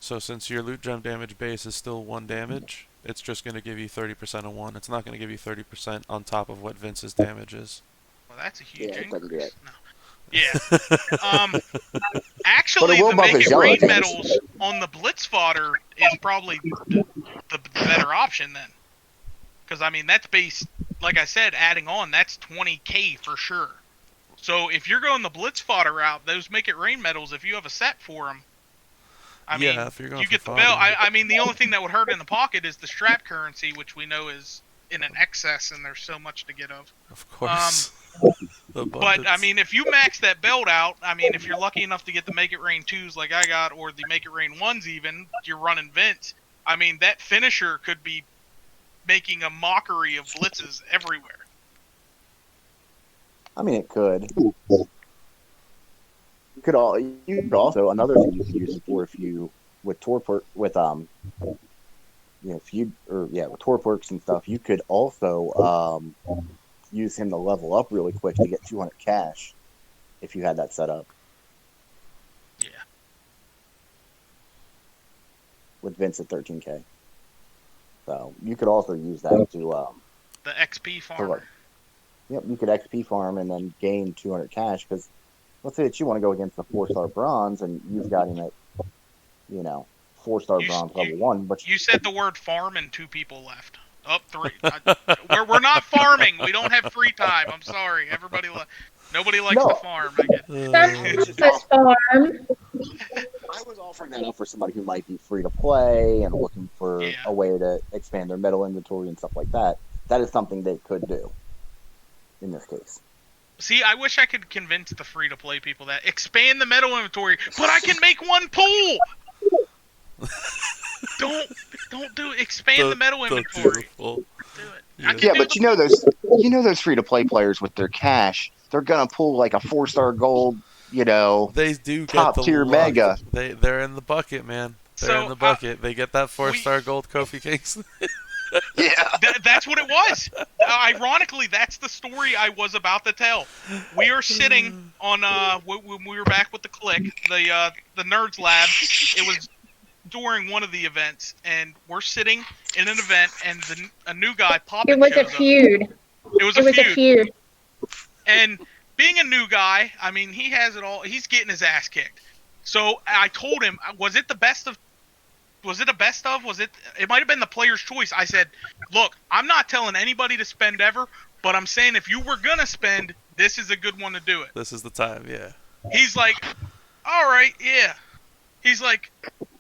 So since your loot gem damage base is still 1 damage, it's just going to give you 30% of 1. It's not going to give you 30% on top of what Vince's damage is. Well, that's a huge Yeah, it doesn't do increase. it. No. Yeah. But Actually, it will the buff Make his It yellow Rain damage. medals on the Blitz fodder is probably the better option then. Because, I mean, that's based, like I said, adding on, that's 20k for sure. So if you're going the Blitz fodder route, those Make It Rain medals, if you have a set for them, I Yeah, mean, if you're going you for get the fodder. belt. I mean, the only thing that would hurt in the pocket is the strap currency, which we know is in an excess, and there's so much to get of. Of course. The But, I abundance. mean, if you max that belt out, I mean, if you're lucky enough to get the Make It Rain 2s like I got, or the Make It Rain 1s even, you're running Vince, I mean, that finisher could be making a mockery of blitzes everywhere. I mean, it could. You could also another thing you could use it for if you with Torpor with with Torporks and stuff. You could also use him to level up really quick to get 200 cash if you had that set up. Yeah. With Vince at 13k. So you could also use that to The XP farmer. Yep, you could XP farm and then gain 200 cash because let's say that you want to go against the 4-star bronze and you've got him at 4-star You- bronze you- level 1, but You said the word farm and 2 people left. Up 3. We're not farming. We don't have free time. I'm sorry. Everybody left. Nobody likes No. the farm. I get. This farm. I was offering that up for somebody who might be free to play and looking for Yeah. a way to expand their metal inventory and stuff like that. That is something they could do in this case. See, I wish I could convince the free-to-play people that expand the metal inventory, but I can make one pool. Don't do it. Expand the metal inventory. Beautiful. Do it. Yeah. I can Yeah, do but the you know those free to play players with their cash, they're gonna pull like a 4-star gold, They do get top the tier luck. mega. They're in the bucket, man. They're So, in the bucket. They get that 4-star gold Kofi Kingston. Yeah. That's what it was. Ironically, that's the story I was about to tell. We are sitting on when we were back with the clique, the Nerds Lab. It was during one of the events, and we're sitting in an event, and a new guy popped. It was a shows up. feud. It was It a was a feud. feud. And being a new guy, I mean, he has it all. He's getting his ass kicked. So I told him, was it the best of? Was it a best of? Was it? It might have been the player's choice. I said, look, I'm not telling anybody to spend ever, but I'm saying if you were gonna spend, this is a good one to do it. This is the time, yeah. He's like, all right, yeah. He's like,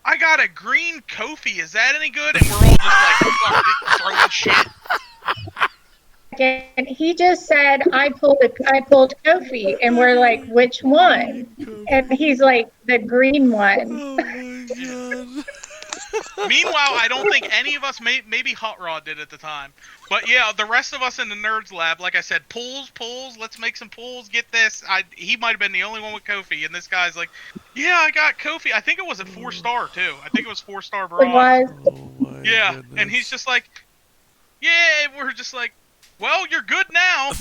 I got a green Kofi. Is that any good? And we're all just like throwing shit. And he just said, I pulled Kofi. And we're like, which one? And he's like, the green one. Oh my god. Meanwhile, I don't think any of us, maybe Hot Rod did at the time, but yeah, the rest of us in the Nerds Lab, like I said, pulls, let's make some pulls, get this. He might have been the only one with Kofi, and this guy's like, yeah, I got Kofi. I think it was at 4-star too. I think it was 4-star It bronze. was. Oh my Yeah, goodness. and he's just like, yeah, we're just like, well, you're good now.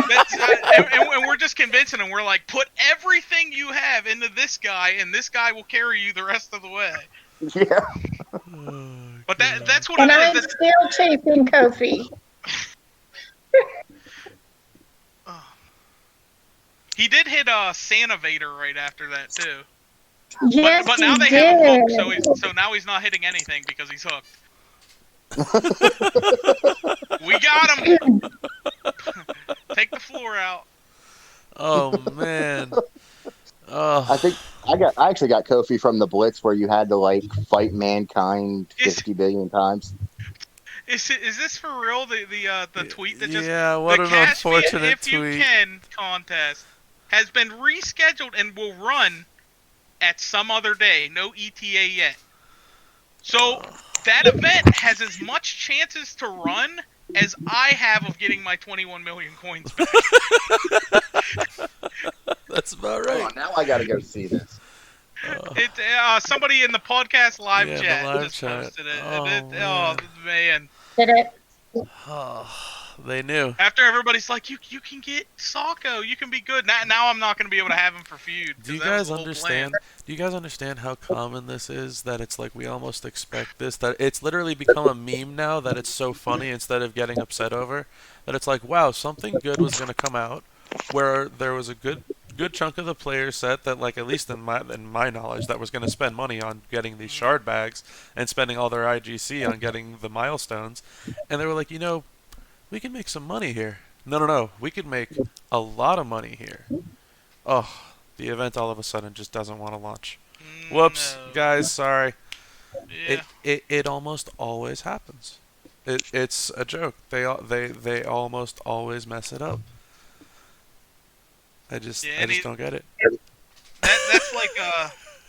That's, and we're just convincing him. We're like, put everything you have into this guy, and this guy will carry you the rest of the way. Yeah. Oh, But God. that's what And it I'm is. still chasing Kofi. He did hit Santa Vader right after that too. Yes, But now he they did. have him hooked, so now he's not hitting anything because he's hooked. We got him. Take the floor out. Oh man. Oh. I think I actually got Kofi from the Blitz where you had to like fight mankind Is- 50 billion times. Is this for real? The tweet that just Yeah, what the an Catch Me unfortunate If You tweet. Can contest has been rescheduled and will run at some other day. No ETA yet. So that event has as much chances to run as I have of getting my 21 million coins back. That's about Hold right. on, now I gotta go see this. Oh. It somebody in the podcast live Yeah, the chat live just chat. posted it. Oh, Oh man! Did it? Oh, they knew. After everybody's like, you can get Socko, you can be good. Now I'm not going to be able to have him for feud. 'cause Do you that was guys the whole understand? plan. Do you guys understand how common this is? That it's like we almost expect this. That it's literally become a meme now. That it's so funny instead of getting upset over. That it's like, wow, something good was going to come out, where there was a good chunk of the player set that, like, at least in my knowledge, that was going to spend money on getting these shard bags and spending all their IGC on getting the milestones, and they were like, we can make some money here. No, we could make a lot of money here. Oh, the event all of a sudden just doesn't want to launch. Whoops, No. guys, sorry. Yeah. It almost always happens. It's a joke. They almost always mess it up. I just don't get it. That's like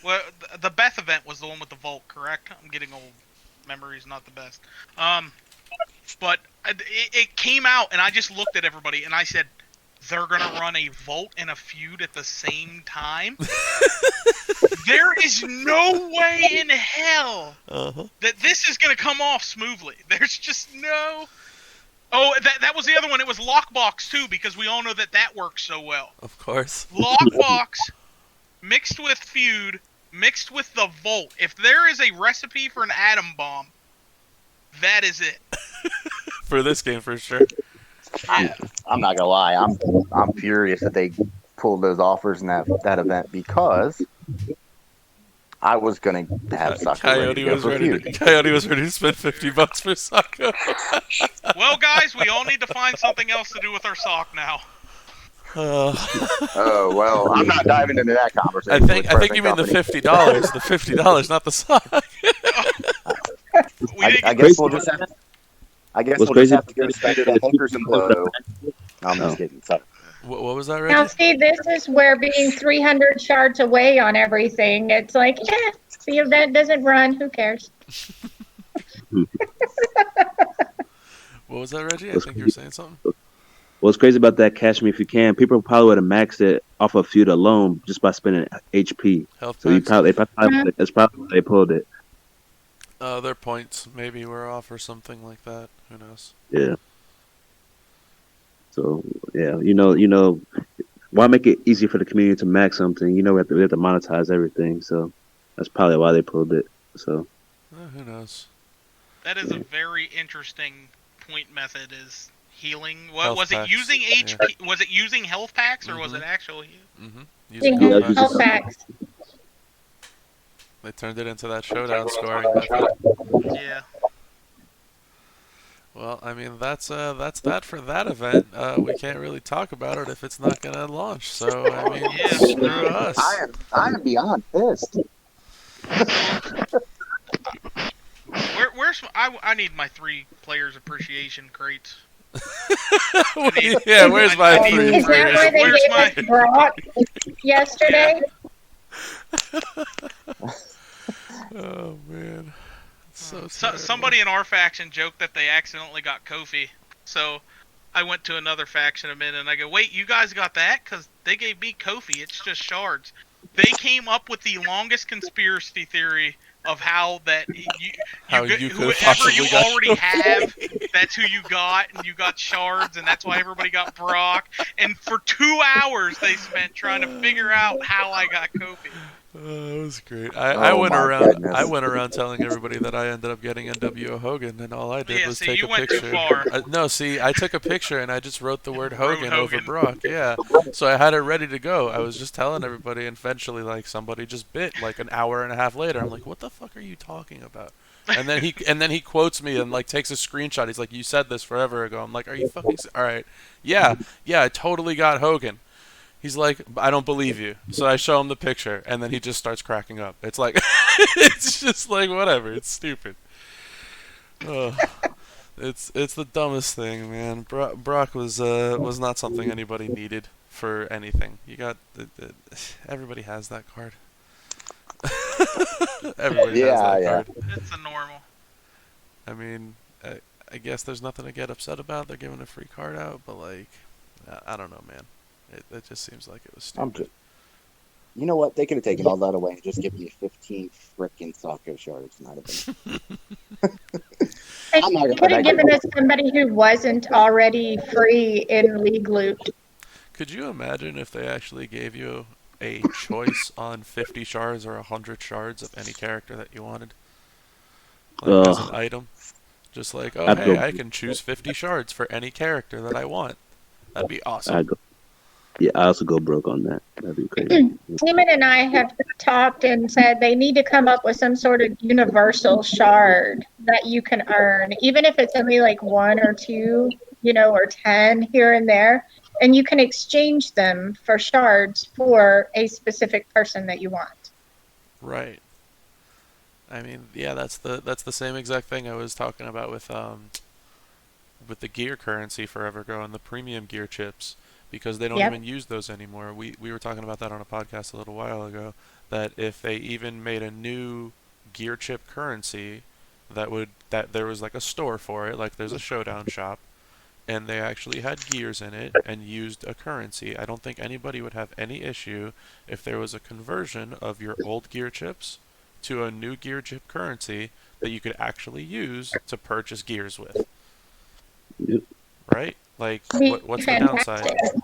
well, the Beth event was the one with the vault, correct? I'm getting old. Memory's not the best. But it came out, and I just looked at everybody, and I said, they're going to run a Volt and a Feud at the same time? There is no way in hell Uh-huh. that this is going to come off smoothly. There's just no... Oh, that was the other one. It was Lockbox, too, because we all know that works so well. Of course. Lockbox mixed with Feud, mixed with the Volt. If there is a recipe for an atom bomb, that is it. For this game, for sure. I'm not gonna lie, I'm furious that they pulled those offers in that event because I was gonna have Soccer Coyote was ready. Coyote was ready to spend $50 for Socko. Well, guys, we all need to find something else to do with our sock now. Oh well, I'm not diving into that I conversation. think you mean the $50. The $50, not the sock. We didn't I get guess we'll just have. I guess What's we'll just crazy have to go straight to the hookers and blow. No, I'm Oh. just kidding. Sorry. What was that, Now, Reggie? see, this is where being 300 shards away on everything, it's like, the event doesn't run. Who cares? What was that, Reggie? I think you were saying something. What's crazy about that Cash Me If You Can, people probably would have maxed it off of feud alone just by spending HP. Health So packs. that's probably why they pulled it. Their points maybe were off or something like that. Who knows? Yeah. So yeah, you know, why make it easy for the community to max something? You know, we have to monetize everything. So that's probably why they pulled it. So Who knows? That is a very interesting point method. Is healing? What Health was packs, it using HP? Was it using health packs or was Mhm. it actual? Mm-hmm. Using Yeah, Health just- health packs. They turned it into that showdown scoring method. Yeah. Well, I mean that's that for that event. We can't really talk about it if it's not gonna launch. So I mean, Yeah. screw us. I am beyond pissed. Where's I need my 3 players appreciation crates. Yeah, where's my I need- three Is that where players? they Where's gave us Brock yesterday? Oh man, it's so terrible. Somebody in our faction joked that they accidentally got Kofi. So I went to another faction a minute and I go, wait, you guys got that? Because they gave me Kofi. It's just shards. They came up with the longest conspiracy theory of how that How you could've whoever you possibly got already Kofi. have, that's who you got, and you got shards, and that's why everybody got Brock. And for 2 hours they spent trying to figure out how I got Kofi. It was great. I Oh, went my around. goodness. I went around telling everybody that I ended up getting NWO Hogan, and all I did Yeah, was see, take you a went too picture. far. No, see, I took a picture and I just wrote the word Wrote Hogan over Hogan. Brock. Yeah, so I had it ready to go. I was just telling everybody, and eventually, like somebody just bit. Like an hour and a half later, I'm like, "What the fuck are you talking about?" And then he quotes me and like takes a screenshot. He's like, "You said this forever ago." I'm like, "Are you fucking all right?" Yeah, I totally got Hogan. He's like, I don't believe you. So I show him the picture, and then he just starts cracking up. It's like, it's just like whatever. It's stupid. Oh, it's the dumbest thing, man. Brock was not something anybody needed for anything. You got everybody has that card. Everybody has that card. It's a normal. I mean, I guess there's nothing to get upset about. They're giving a free card out, but like, I don't know, man. It just seems like it was stupid. You know what? They could have taken all that away and just given me 15 frickin' Socko shards. Not have And I'm not you gonna- could have given us somebody who wasn't already free in League Loot. Could you imagine if they actually gave you a choice on 50 shards or 100 shards of any character that you wanted? Like as an item? Just like, oh, I'd hey, go- I can choose 50 shards for any character that I want. That'd be awesome. I also go broke on that. That'd be crazy. Neiman and I have talked and said they need to come up with some sort of universal shard that you can earn, even if it's only like 1 or 2, or 10 here and there, and you can exchange them for shards for a specific person that you want. Right. I mean, yeah, that's the same exact thing I was talking about with the gear currency forever ago and the premium gear chips, because they don't Yep. even use those anymore. We were talking about that on a podcast a little while ago, that if they even made a new gear chip currency that there was like a store for it, like there's a Showdown shop, and they actually had gears in it and used a currency, I don't think anybody would have any issue if there was a conversion of your old gear chips to a new gear chip currency that you could actually use to purchase gears with. Yep. Right? Like, Be what's the downside? fantastic.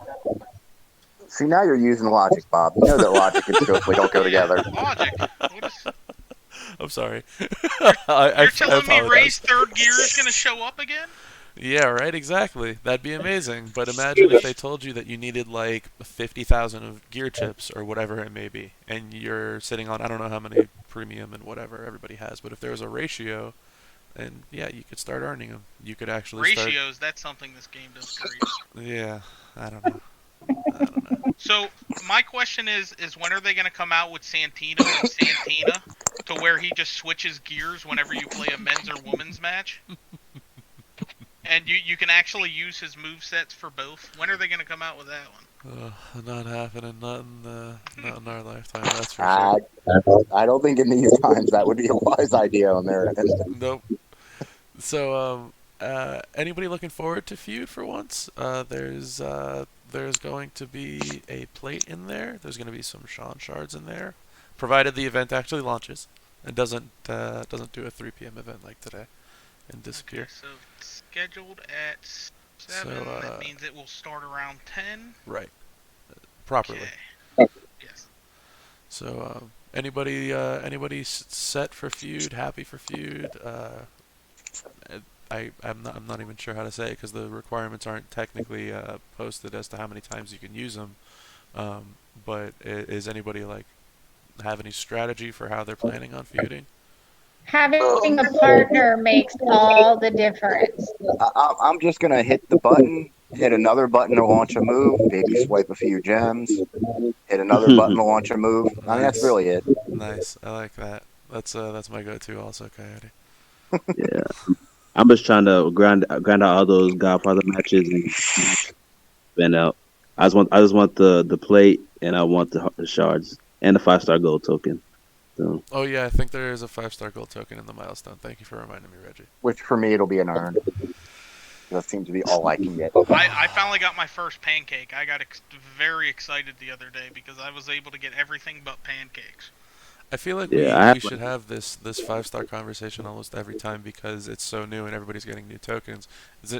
See, now you're using logic, Bob. You know that logic and Scopely don't go together. Logic. What is, I'm sorry. you're telling me apologize. Ray's third gear is going to show up again? Yeah, right, exactly. That'd be amazing. But imagine if they told you that you needed like 50,000 of gear chips or whatever it may be, and you're sitting on, I don't know how many premium and whatever everybody has, but if there was a ratio, and yeah, you could start earning them. You could actually Ratios, that's something this game does great. Yeah, I don't know. I don't know. So my question is when are they going to come out with Santino and Santina to where he just switches gears whenever you play a men's or women's match? And you can actually use his movesets for both. When are they going to come out with that one? Not happening. Not in our lifetime. That's for I, sure. I don't think in these times that would be a wise idea on their end. Nope. So, anybody looking forward to Feud for once? There's going to be a plate in there. There's going to be some Sean shards in there, provided the event actually launches and doesn't do a 3 p.m. event like today and disappear. Okay, so it's scheduled at 7. So, that means it will start around 10. Right. Properly. Okay. Yes. So, anybody set for Feud? Happy for Feud? I'm not even sure how to say it because the requirements aren't technically posted as to how many times you can use them. But is anybody have any strategy for how they're planning on feuding? Having a partner makes all the difference. I'm just gonna hit the button, hit another button to launch a move, maybe swipe a few gems, hit another button to launch a move. I mean, that's really it. Nice, I like that. That's my go-to also, Coyote. Yeah. I'm just trying to grind out all those Godfather matches and spin out. I just want the plate, and I want the shards and the 5-star gold token. So. Oh yeah, I think there is a 5-star gold token in the milestone. Thank you for reminding me, Reggie. Which for me, it'll be an earn. That seems to be all I can get. I finally got my first pancake. I got very excited the other day because I was able to get everything but pancakes. I feel like Yeah, we should have this 5-star conversation almost every time because it's so new and everybody's getting new tokens.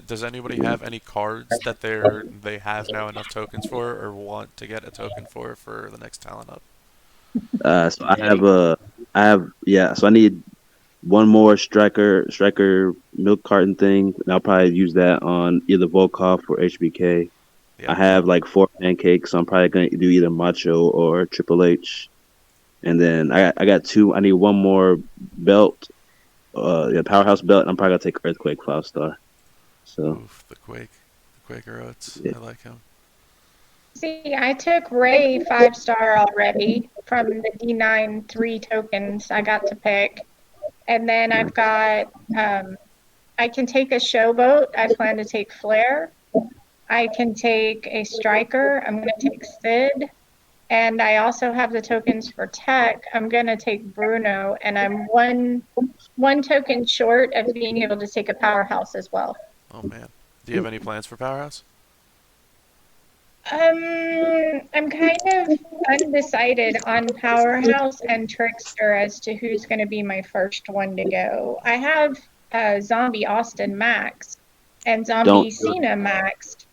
Does anybody have any cards that they have now enough tokens for or want to get a token for the next talent up? So I need one more striker milk carton thing, and I'll probably use that on either Volkov or HBK. Yeah. I have 4 pancakes, so I'm probably gonna do either Macho or Triple H. And then I got 2. I need one more belt, Powerhouse belt. And I'm probably gonna take Earthquake 5-star. So Oof, the Quaker Oats. Yeah. I like him. See, I took Ray 5-star already from the D9 3 tokens I got to pick. And then I've got, I can take a Showboat. I plan to take Flair. I can take a Striker. I'm going to take Sid. And I also have the tokens for Tech. I'm going to take Bruno. And I'm one token short of being able to take a Powerhouse as well. Oh man, do you have any plans for Powerhouse? I'm kind of undecided on Powerhouse and Trickster as to who's going to be my first one to go. I have Zombie Austin maxed and Zombie Cena maxed,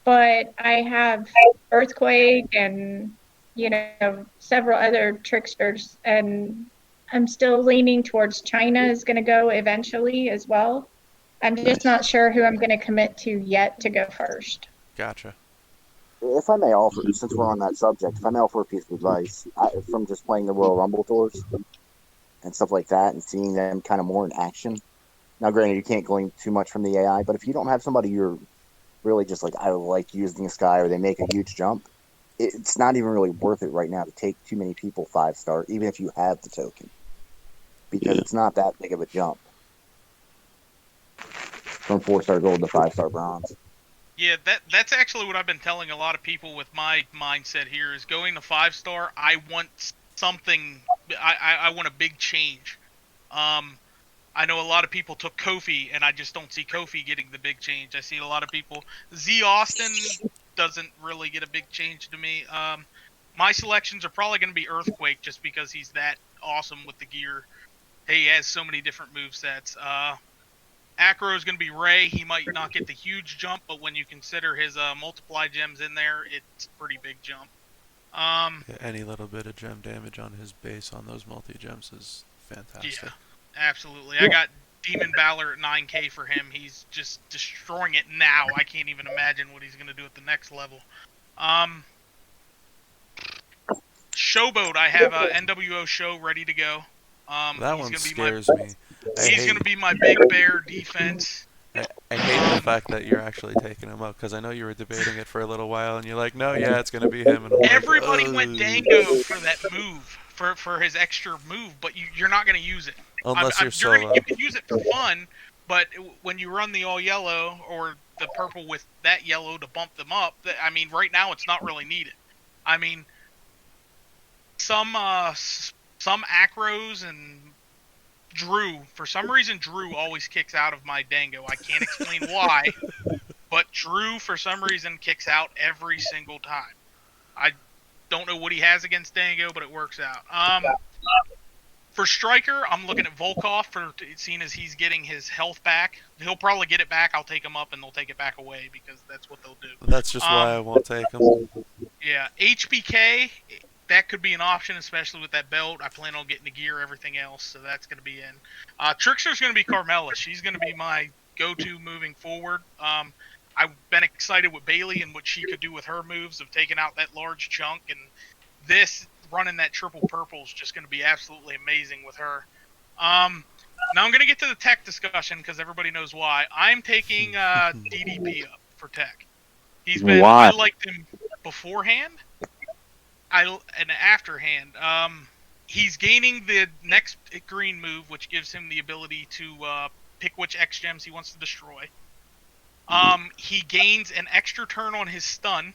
but I have Earthquake and, several other Tricksters, and I'm still leaning towards China is going to go eventually as well. I'm just not sure who I'm going to commit to yet to go first. Gotcha. If I may offer, since we're on that subject, if I may offer a piece of advice, from just playing the Royal Rumble tours and stuff like that and seeing them kind of more in action. Now, granted, you can't glean too much from the AI, but if you don't have somebody you're really just like, I like using this guy, or they make a huge jump, it's not even really worth it right now to take too many people 5-star, even if you have the token. Because it's not that big of a jump from 4-star gold to 5-star bronze. Yeah, that's actually what I've been telling a lot of people with my mindset here is going to 5-star. I want something. I want a big change. I know a lot of people took Kofi, and I just don't see Kofi getting the big change. I see a lot of people. Z Austin doesn't really get a big change to me. My selections are probably going to be Earthquake just because he's that awesome with the gear. He has so many different movesets. Acro is going to be Ray. He might not get the huge jump, but when you consider his multiply gems in there, it's a pretty big jump. Yeah, any little bit of gem damage on his base on those multi-gems is fantastic. Yeah, absolutely. I got Demon Balor at 9k for him. He's just destroying it now. I can't even imagine what he's going to do at the next level. Showboat, I have a NWO show ready to go. That one scares me. He's going to be my big bear defense. I hate the fact that you're actually taking him up because I know you were debating it for a little while, and you're like, no, yeah, it's gonna be him, and I'm like, Everybody went "Ugh." Dango for that move, for his extra move, but you're not going to use it. Unless you're you're solo. you can use it for fun, but when you run the all yellow or the purple with that yellow to bump them up, I mean, right now it's not really needed. I mean, some acros and Drew, for some reason, Drew always kicks out of my Dango. I can't explain why, but Drew, for some reason, kicks out every single time. I don't know what he has against Dango, but it works out. For Striker, I'm looking at Volkov, for seeing as he's getting his health back. He'll probably get it back. I'll take him up, and they'll take it back away because that's what they'll do. That's just why I won't take him. Yeah, HBK, that could be an option, especially with that belt. I plan on getting the gear, everything else, so that's going to be in. Trickster's going to be Carmella. She's going to be my go-to moving forward. I've been excited with Bailey and what she could do with her moves of taking out that large chunk, and this running that triple purple is just going to be absolutely amazing with her. Now I'm going to get to the tech discussion because everybody knows why. I'm taking DDP up for tech. Why? I liked him beforehand. And afterhand. He's gaining the next green move, which gives him the ability to pick which X gems he wants to destroy. He gains an extra turn on his stun,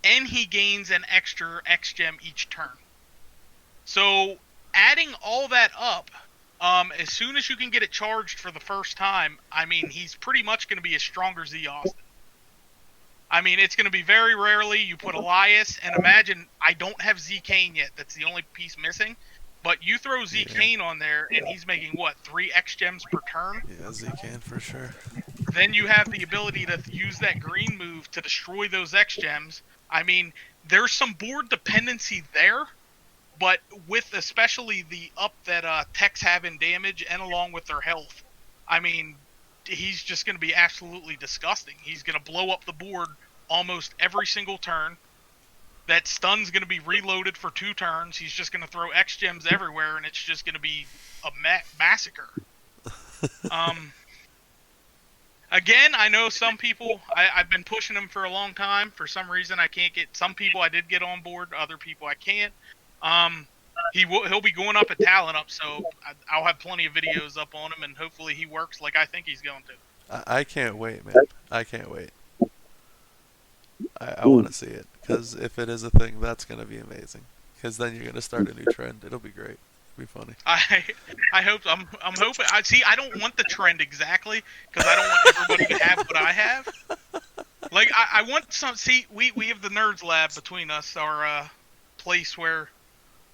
and he gains an extra X gem each turn. So, adding all that up, as soon as you can get it charged for the first time, I mean, he's pretty much going to be as strong as Z Austin. I mean, it's going to be very rarely you put Elias, and imagine, I don't have Z Kane yet, that's the only piece missing, but you throw Z Kane on there, and he's making, 3 X gems per turn? Yeah, Z can for sure. Then you have the ability to use that green move to destroy those X gems. I mean, there's some board dependency there, but with especially the up that techs have in damage and along with their health, I mean, he's just going to be absolutely disgusting. He's going to blow up the board almost every single turn. That stun's going to be reloaded for 2 turns. He's just going to throw X gems everywhere, and it's just going to be a massacre. Again, I know some people, I've been pushing him for a long time. For some reason, I can't get, some people I did get on board, other people I can't. He'll be going up at Talent Up, so I'll have plenty of videos up on him, and hopefully he works like I think he's going to. I can't wait, man. I can't wait. I want to see it, because if it is a thing, that's going to be amazing. Because then you're going to start a new trend. It'll be great. It'll be funny. I hope, I'm hoping, I don't want the trend exactly, because I don't want everybody to have what I have. Like, I want some, see, we have the Nerds Lab between us, our place where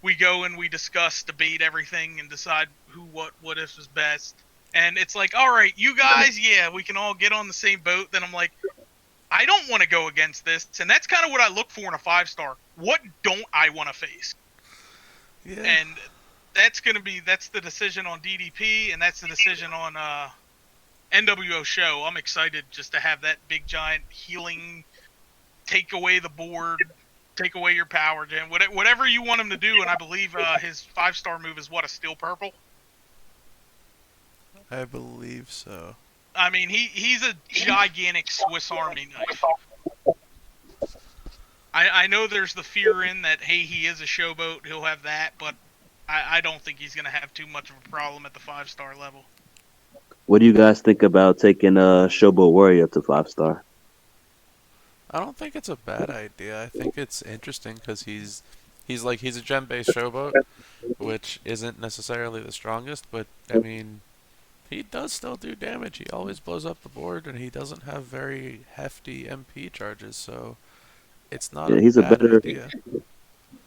we go and we discuss, debate everything, and decide who, what if is best. And it's like, all right, you guys, yeah, we can all get on the same boat. Then I'm like, I don't want to go against this, and that's kind of what I look for in a 5-star. What don't I want to face? Yeah. And that's the decision on DDP, and that's the decision on NWO show. I'm excited just to have that big giant healing, take away the board, take away your power gen, whatever you want him to do. And I believe his 5-star move is a steel purple. I believe so. I mean, he's a gigantic Swiss Army knife. I know there's the fear in that, hey, he is a showboat, he'll have that, but I don't think he's going to have too much of a problem at the 5-star level. What do you guys think about taking Showboat Warrior to 5-star? I don't think it's a bad idea. I think it's interesting because he's a gem-based showboat, which isn't necessarily the strongest, but I mean, he does still do damage. He always blows up the board, and he doesn't have very hefty MP charges, so it's not Yeah, he's a bad better- idea.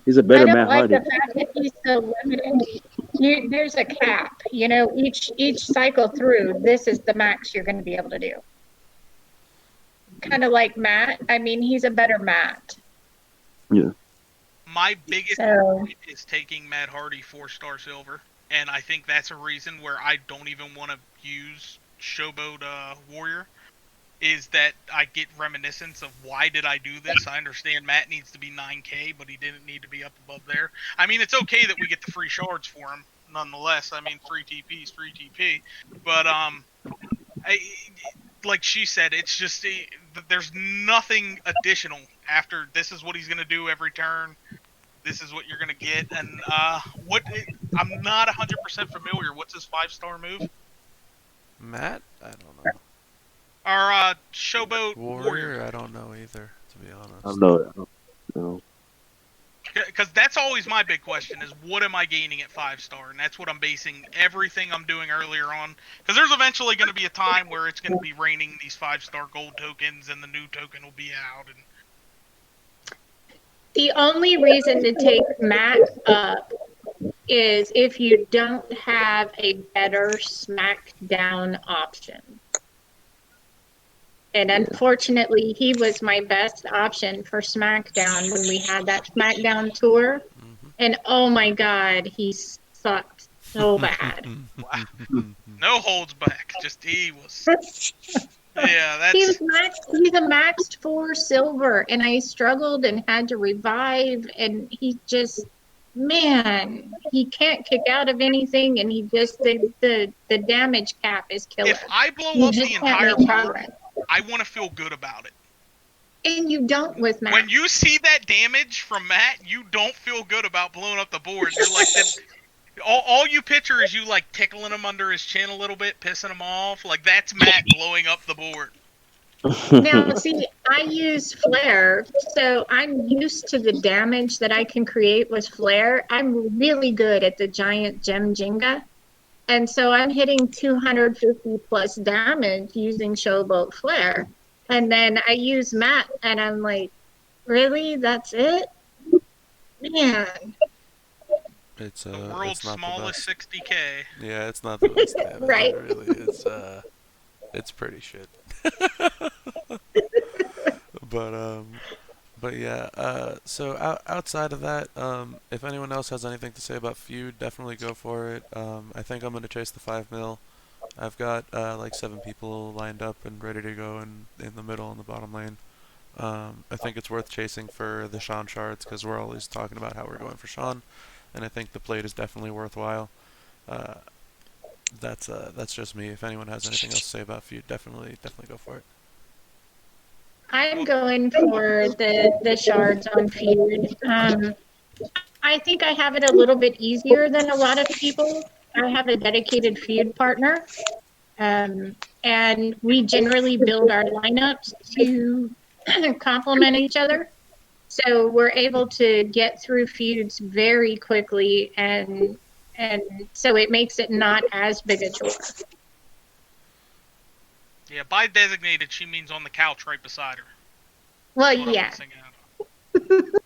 He's a better I don't Matt like Hardy. the fact that he's so limited. There's a cap. Each cycle through, this is the max you're going to be able to do. Kind of like Matt. I mean, he's a better Matt. My biggest So- point is taking Matt Hardy 4-star silver, and I think that's a reason where I don't even want to use Showboat Warrior, is that I get reminiscence of why did I do this. I understand Matt needs to be 9K, but he didn't need to be up above there. I mean, it's okay that we get the free shards for him, nonetheless. I mean, free TP is free TP. But like she said, it's just there's nothing additional after this is what he's gonna do every turn. This is what you're gonna get, and I'm not 100% familiar. What's his 5-star move? Matt? I don't know. Our Showboat Warrior? I don't know either, to be honest. I don't know. No. Because that's always my big question is what am I gaining at 5-star, and that's what I'm basing everything I'm doing earlier on. Because there's eventually going to be a time where it's going to be raining these 5-star gold tokens, and the new token will be out. And The only reason to take Matt up is if you don't have a better SmackDown option. And unfortunately, he was my best option for SmackDown when we had that SmackDown tour. And oh my God, he sucked so bad. no holds back. Just he was. Yeah, that's. He's a maxed 4 silver, and I struggled and had to revive, and he just, man, he can't kick out of anything, and he just, the damage cap is killer. If I blow You up just the can't entire make board, progress. I want to feel good about it. And you don't with Matt. When you see that damage from Matt, you don't feel good about blowing up the board. You're like, all you picture is you like tickling him under his chin a little bit, pissing him off. Like that's Matt blowing up the board. Now, see, I use Flare, so I'm used to the damage that I can create with Flare. I'm really good at the giant gem Jenga. And so I'm hitting 250 plus damage using Showboat Flare. And then I use Matt, and I'm like, really? That's it? Man. It's The world's it's not smallest the best. 60k. Yeah, it's not the best damage. Right. It really is. It's pretty shit. But yeah. So outside of that, if anyone else has anything to say about feud, definitely go for it. I think I'm gonna chase the 5 mil. I've got like 7 people lined up and ready to go in the middle and the bottom lane. I think it's worth chasing for the Sean shards because we're always talking about how we're going for Sean, and I think the plate is definitely worthwhile. That's just me. If anyone has anything else to say about feud, definitely go for it. I'm going for the shards on feud. I think I have it a little bit easier than a lot of people. I have a dedicated feud partner, and we generally build our lineups to complement each other. So we're able to get through feuds very quickly, and so it makes it not as big a chore. Yeah, by designated, she means on the couch right beside her. Well, That's what I'm yeah. missing out.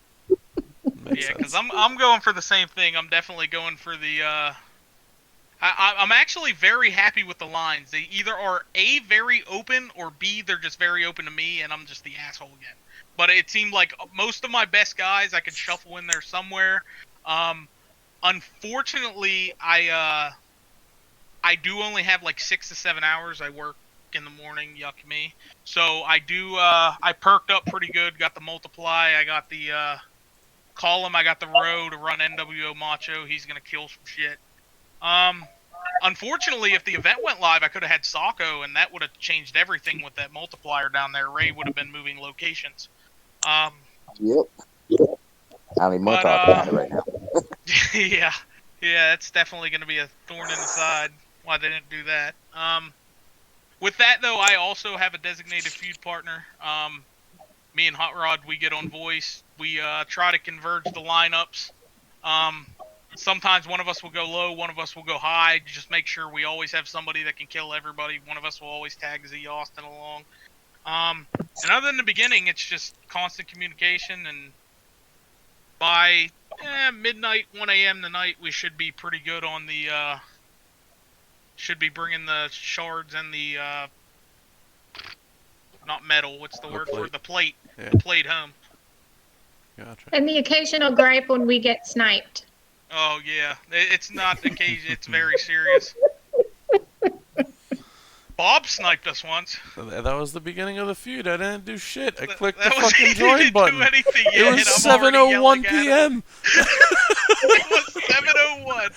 Makes Yeah, because sense. I'm going for the same thing. I'm definitely going for the. I'm actually very happy with the lines. They either are A, very open, or B, they're just very open to me, and I'm just the asshole again. But it seemed like most of my best guys I could shuffle in there somewhere. Unfortunately, I do only have like 6 to 7 hours. I work in the morning, yuck me. So I do. I perked up pretty good. Got the multiply. I got the column. I got the row to run NWO Macho. He's gonna kill some shit. Unfortunately, if the event went live, I could have had Socko, and that would have changed everything with that multiplier down there. Ray would have been moving locations. Yep. I mean, more But, talk about it right now. yeah, that's definitely going to be a thorn in the side. Why they didn't do that. With that though, I also have a designated feud partner. Me and Hot Rod, we get on voice. We try to converge the lineups. Sometimes one of us will go low, one of us will go high. Just make sure we always have somebody that can kill everybody. One of us will always tag Z Austin along. And other than the beginning, it's just constant communication. And by midnight, 1 a.m. tonight, we should be pretty good on the. Should be bringing the shards and the. Not metal. What's the word for it? The plate? Yeah. The plate home. Gotcha. And the occasional gripe when we get sniped. Oh yeah, it's not the case. It's very serious. Bob sniped us once. That was the beginning of the feud. I didn't do shit. I clicked the That was- fucking he join didn't button. do anything It yet, was and I'm already 7:01 yelling at him. p.m. It was 7:01.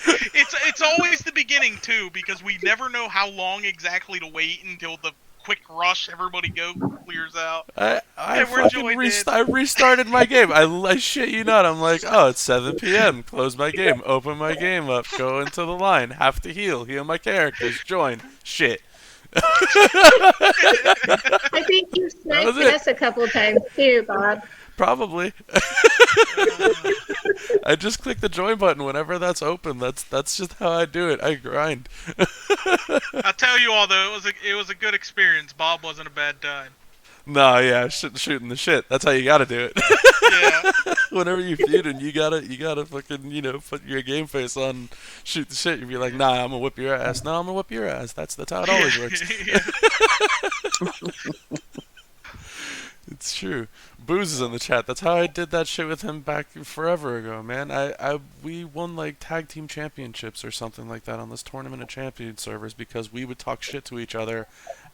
It's always the beginning too, because we never know how long exactly to wait until the quick rush everybody clears out. I And we're fucking joined in. I restarted my game. I shit you not. I'm like, oh, it's 7 p.m. Close my game. Open my game up. Go into the line. Have to heal. Heal my characters. Join. Shit. I think you That was sniped it. us a couple times too, Bob. Probably. I just click the join button whenever that's open. That's just how I do it. I grind. I'll tell you all though, it was a good experience. Bob wasn't a bad time. No, yeah, shooting the shit. That's how you gotta do it. Yeah. Whenever you feuding, you gotta fucking, put your game face on, shoot the shit. You'd be like, nah, I'm gonna whip your ass. No, I'm gonna whip your ass. That's how it always works. Yeah. It's true. Booze is in the chat. That's how I did that shit with him back forever ago, man. We won like tag team championships or something like that on this Tournament of Champions servers because we would talk shit to each other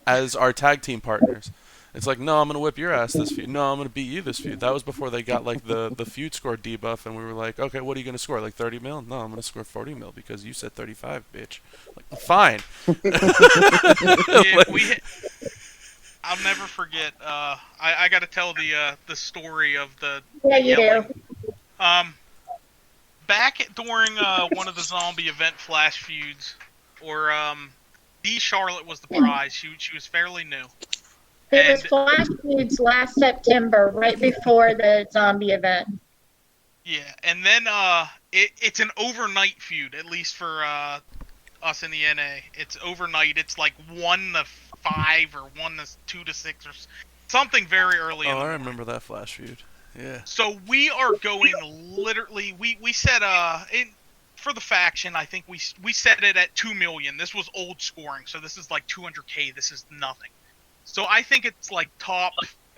as our tag team partners. It's like, no, I'm gonna whip your ass this feud. No, I'm gonna beat you this feud. That was before they got like the feud score debuff, and we were like, okay, what are you gonna score? Like 30 mil? No, I'm gonna score 40 mil because you said 35, bitch. Like, fine. Yeah, I'll never forget. I got to tell the story of the. Yeah, you yelling. do. Back during one of the zombie event flash feuds, or D Charlotte was the prize. She was fairly new. It was Flash Feuds last September, right before the zombie event. Yeah, and then it's an overnight feud, at least for us in the NA. It's overnight. It's like 1 to 5 or 1 to 2 to 6 or something very early. Oh, in the I morning. remember that flash feud. Yeah. So we are going literally. We said for the faction. I think we set it at 2 million. This was old scoring, so this is like 200K. This is nothing. So I think it's like top.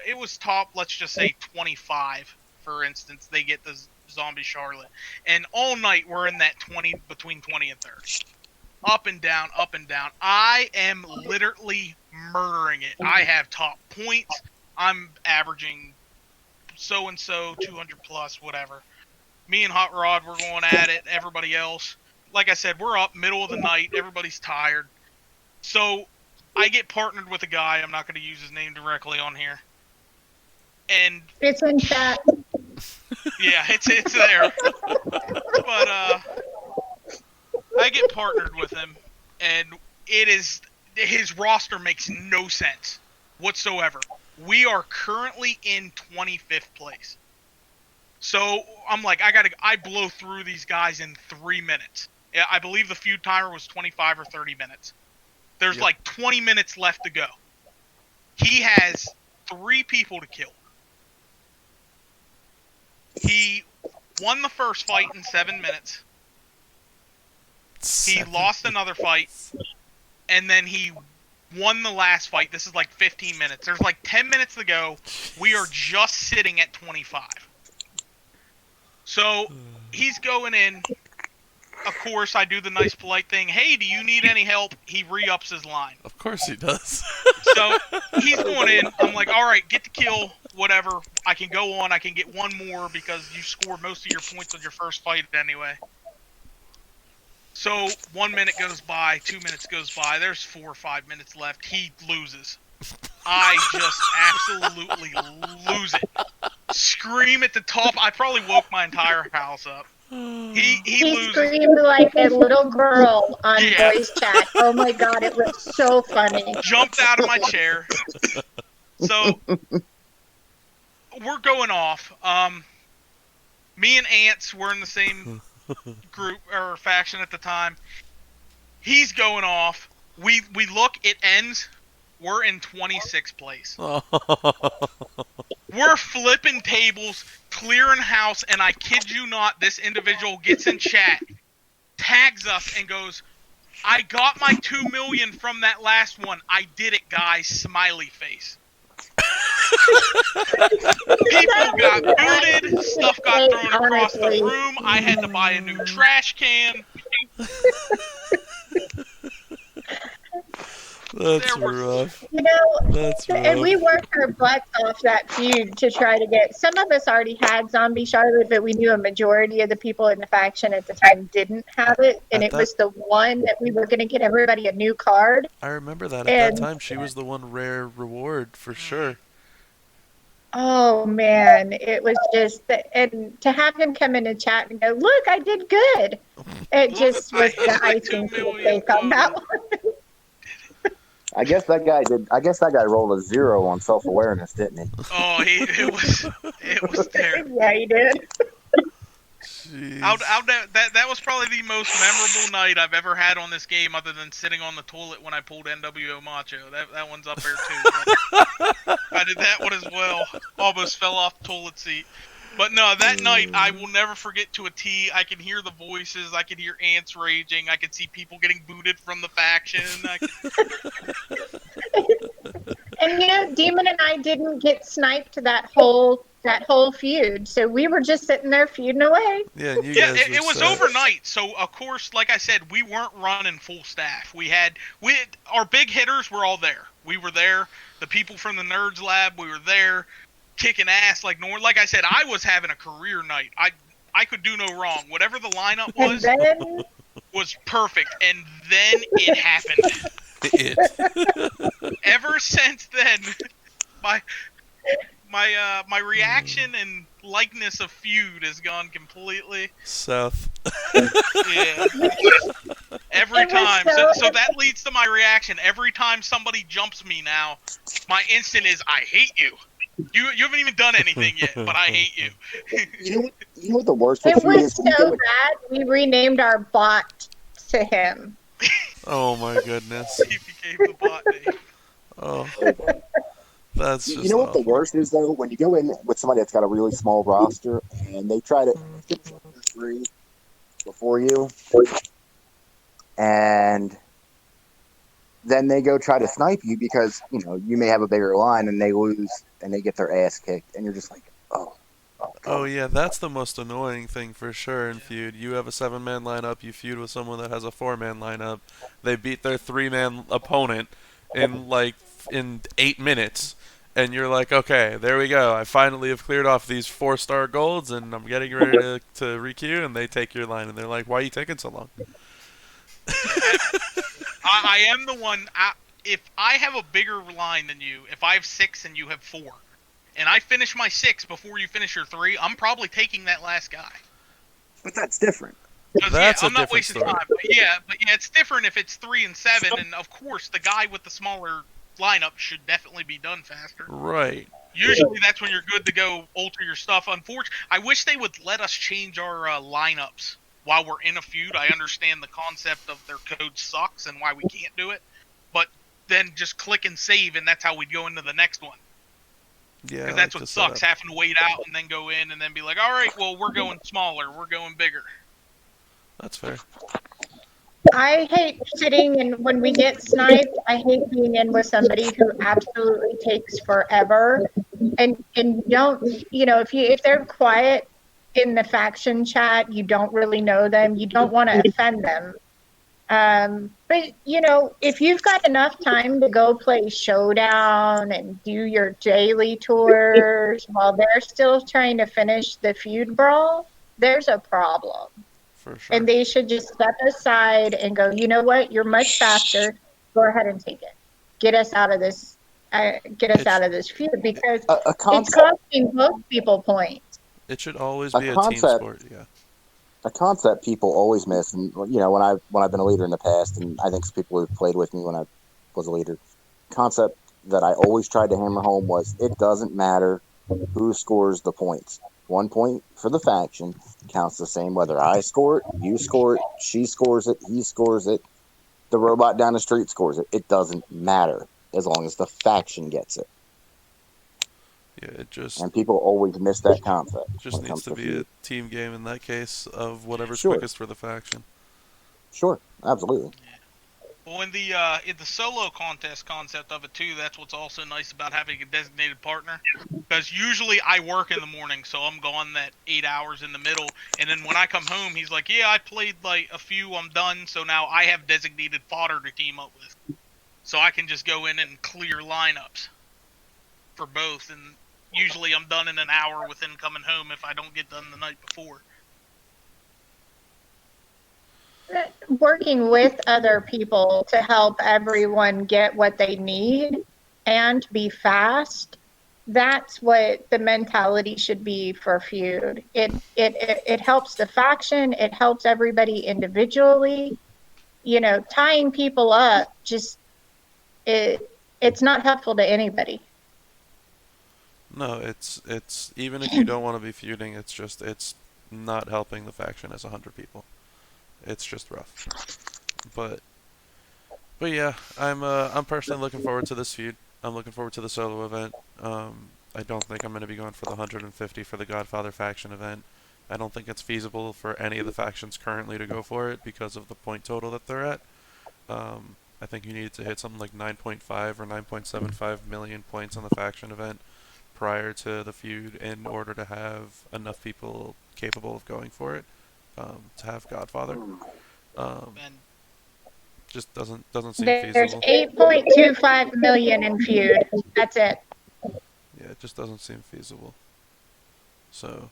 It was top. Let's just say 25, for instance. They get the zombie Charlotte, and all night we're in that between 20 and 30. Up and down, up and down. I am literally murdering it. I have top points. I'm averaging so-and-so, 200 plus, whatever. Me and Hot Rod, we're going at it. Everybody else. Like I said, we're up middle of the night. Everybody's tired. So I get partnered with a guy. I'm not going to use his name directly on here. And It's in chat. yeah, it's there. But I get partnered with him, and his roster makes no sense whatsoever. We are currently in 25th place. So I'm like, I blow through these guys in 3 minutes. I believe the feud timer was 25 or 30 minutes. There's like 20 minutes left to go. He has 3 people to kill. He won the first fight in 7 minutes. He lost another fight, and then he won the last fight. This is like 15 minutes. There's like 10 minutes to go. We are just sitting at 25. So he's going in. Of course, I do the nice polite thing. Hey, do you need any help? He re-ups his line. Of course he does. So he's going in. I'm like, all right, get the kill, whatever. I can go on. I can get one more because you scored most of your points on your first fight anyway. So 1 minute goes by, 2 minutes goes by. There's 4 or 5 minutes left. He loses. I just absolutely lose it. Scream at the top. I probably woke my entire house up. He loses. Screamed like a little girl on Yeah. voice chat. Oh my god, it was so funny. Jumped out of my chair. So we're going off. Me and Ants were in the same group or faction at the time. He's going off. We look, it ends. We're in 26th place. We're flipping tables, clearing house, and I kid you not, this individual gets in chat, tags us, and goes, I got my 2 million from that last one. I did it, guys. Smiley face. People got booted. Stuff got thrown across the room. I had to buy a new trash can. That's There were- rough. You know, That's and we rough. worked our butts off that feud to try to get. Some of us already had Zombie Charlotte, but we knew a majority of the people in the faction at the time didn't have it, and At it was the one that we were going to get everybody a new card. I remember that. At And that time, she was the one rare reward for sure. oh man, it was just and to have him come in and chat and go, "Look, I did good." It Look, just I was hit the like icing 2 to the million cake on that total. one. I guess that guy did. I guess that guy rolled a 0 on self-awareness, didn't he? Oh, it was terrible. Yeah, he did. Jeez. That was probably the most memorable night I've ever had on this game, other than sitting on the toilet when I pulled NWO Macho. That one's up there too. I did that one as well. Almost fell off the toilet seat. But no, that night I will never forget to a T. I can hear the voices. I can hear ants raging. I can see people getting booted from the faction. And you know, Demon and I didn't get sniped that whole feud, so we were just sitting there feuding away. Yeah, and you Yeah, guys it were was set. overnight. So of course, like I said, we weren't running full staff. We our big hitters were all there. We were there. The people from the Nerds Lab, we were there, kicking ass like normal. Like I said, I was having a career night. I could do no wrong. Whatever the lineup And was then was perfect. And then it happened. It. Ever since then, my reaction and likeness of feud has gone completely. South. Yeah. Every It was time. so- So that leads to my reaction. Every time somebody jumps me now, my instant is, I hate you. You haven't even done anything yet, but I hate you. You know what the worst it with you was is? When you so go- bad, we renamed our bot to him. Oh my goodness. He became the bot name. Oh. That's just You know what the awful. worst is though? When you go in with somebody that's got a really small roster and they try to get free before you, and then they go try to snipe you because you may have a bigger line and they lose and they get their ass kicked and you're just like, oh. Oh yeah, that's the most annoying thing for sure in feud. You have a 7-man lineup, you feud with someone that has a 4-man lineup. They beat their 3-man opponent in 8 minutes, and you're like, okay, there we go. I finally have cleared off these 4-star golds, and I'm getting ready to requeue, and they take your line, and they're like, why are you taking so long? I am the one. If I have a bigger line than you, if I have 6 and you have 4, and I finish my 6 before you finish your 3, I'm probably taking that last guy. But that's different. 'Cause, That's I'm a not different wasting story. time. But yeah, it's different if it's 3 and 7, and of course the guy with the smaller lineup should definitely be done faster. Right. Usually that's when you're good to go alter your stuff. Unfortunately, I wish they would let us change our lineups while we're in a feud. I understand the concept of their code sucks and why we can't do it, but then just click and save, and that's how we'd go into the next one. Yeah. Because I that's like what to sucks, set up. having to wait out and then go in and then be like, all right, well, we're going smaller, we're going bigger. That's fair. I hate sitting and when we get sniped, I hate being in with somebody who absolutely takes forever. And don't, if they're quiet in the faction chat, you don't really know them. You don't want to offend them. But if you've got enough time to go play Showdown and do your daily tours while they're still trying to finish the feud brawl, there's a problem. For sure. And they should just step aside and go, you know what? You're much faster. Go ahead and take it. Get us out of this. Out of this feud because A it's concept, costing both people points. It should always A be a team concept. sport. Yeah. a concept people always miss, and when I've been a leader in the past, and I think some people who've played with me when I was a leader, concept that I always tried to hammer home was it doesn't matter who scores the points. 1 point for the faction counts the same whether I score it, you score it, she scores it, he scores it, the robot down the street scores it. It doesn't matter as long as the faction gets it. Yeah, it just And people always miss that concept. just when it needs comes to be feud. a team game in that case of whatever's Sure. quickest for the faction. Sure, absolutely. Well, in the solo contest concept of it too, that's what's also nice about having a designated partner. Because usually I work in the morning, so I'm gone that 8 hours in the middle, and then when I come home, he's like, "Yeah, I played like a few, I'm done." So now I have designated fodder to team up with. so I can just go in and clear lineups for both, and usually I'm done in an hour within coming home if I don't get done the night before. Working with other people to help everyone get what they need and be fast, that's what the mentality should be for Feud. It helps the faction, it helps everybody individually. You know, tying people up it's not helpful to anybody. No, it's even if you don't want to be feuding, it's not helping the faction as 100 people. It's just rough. But yeah, I'm personally looking forward to this feud. I'm looking forward to the solo event. I don't think I'm going to be going for the 150 for the Godfather faction event. I don't think it's feasible for any of the factions currently to go for it because of the point total that they're at. I think you need to hit something like 9.5 or 9.75 million points on the faction event prior to the feud in order to have enough people capable of going for it, to have Godfather. And Just doesn't seem There's feasible. 8.25 million in Feud. That's it. Yeah, it just doesn't seem feasible. So,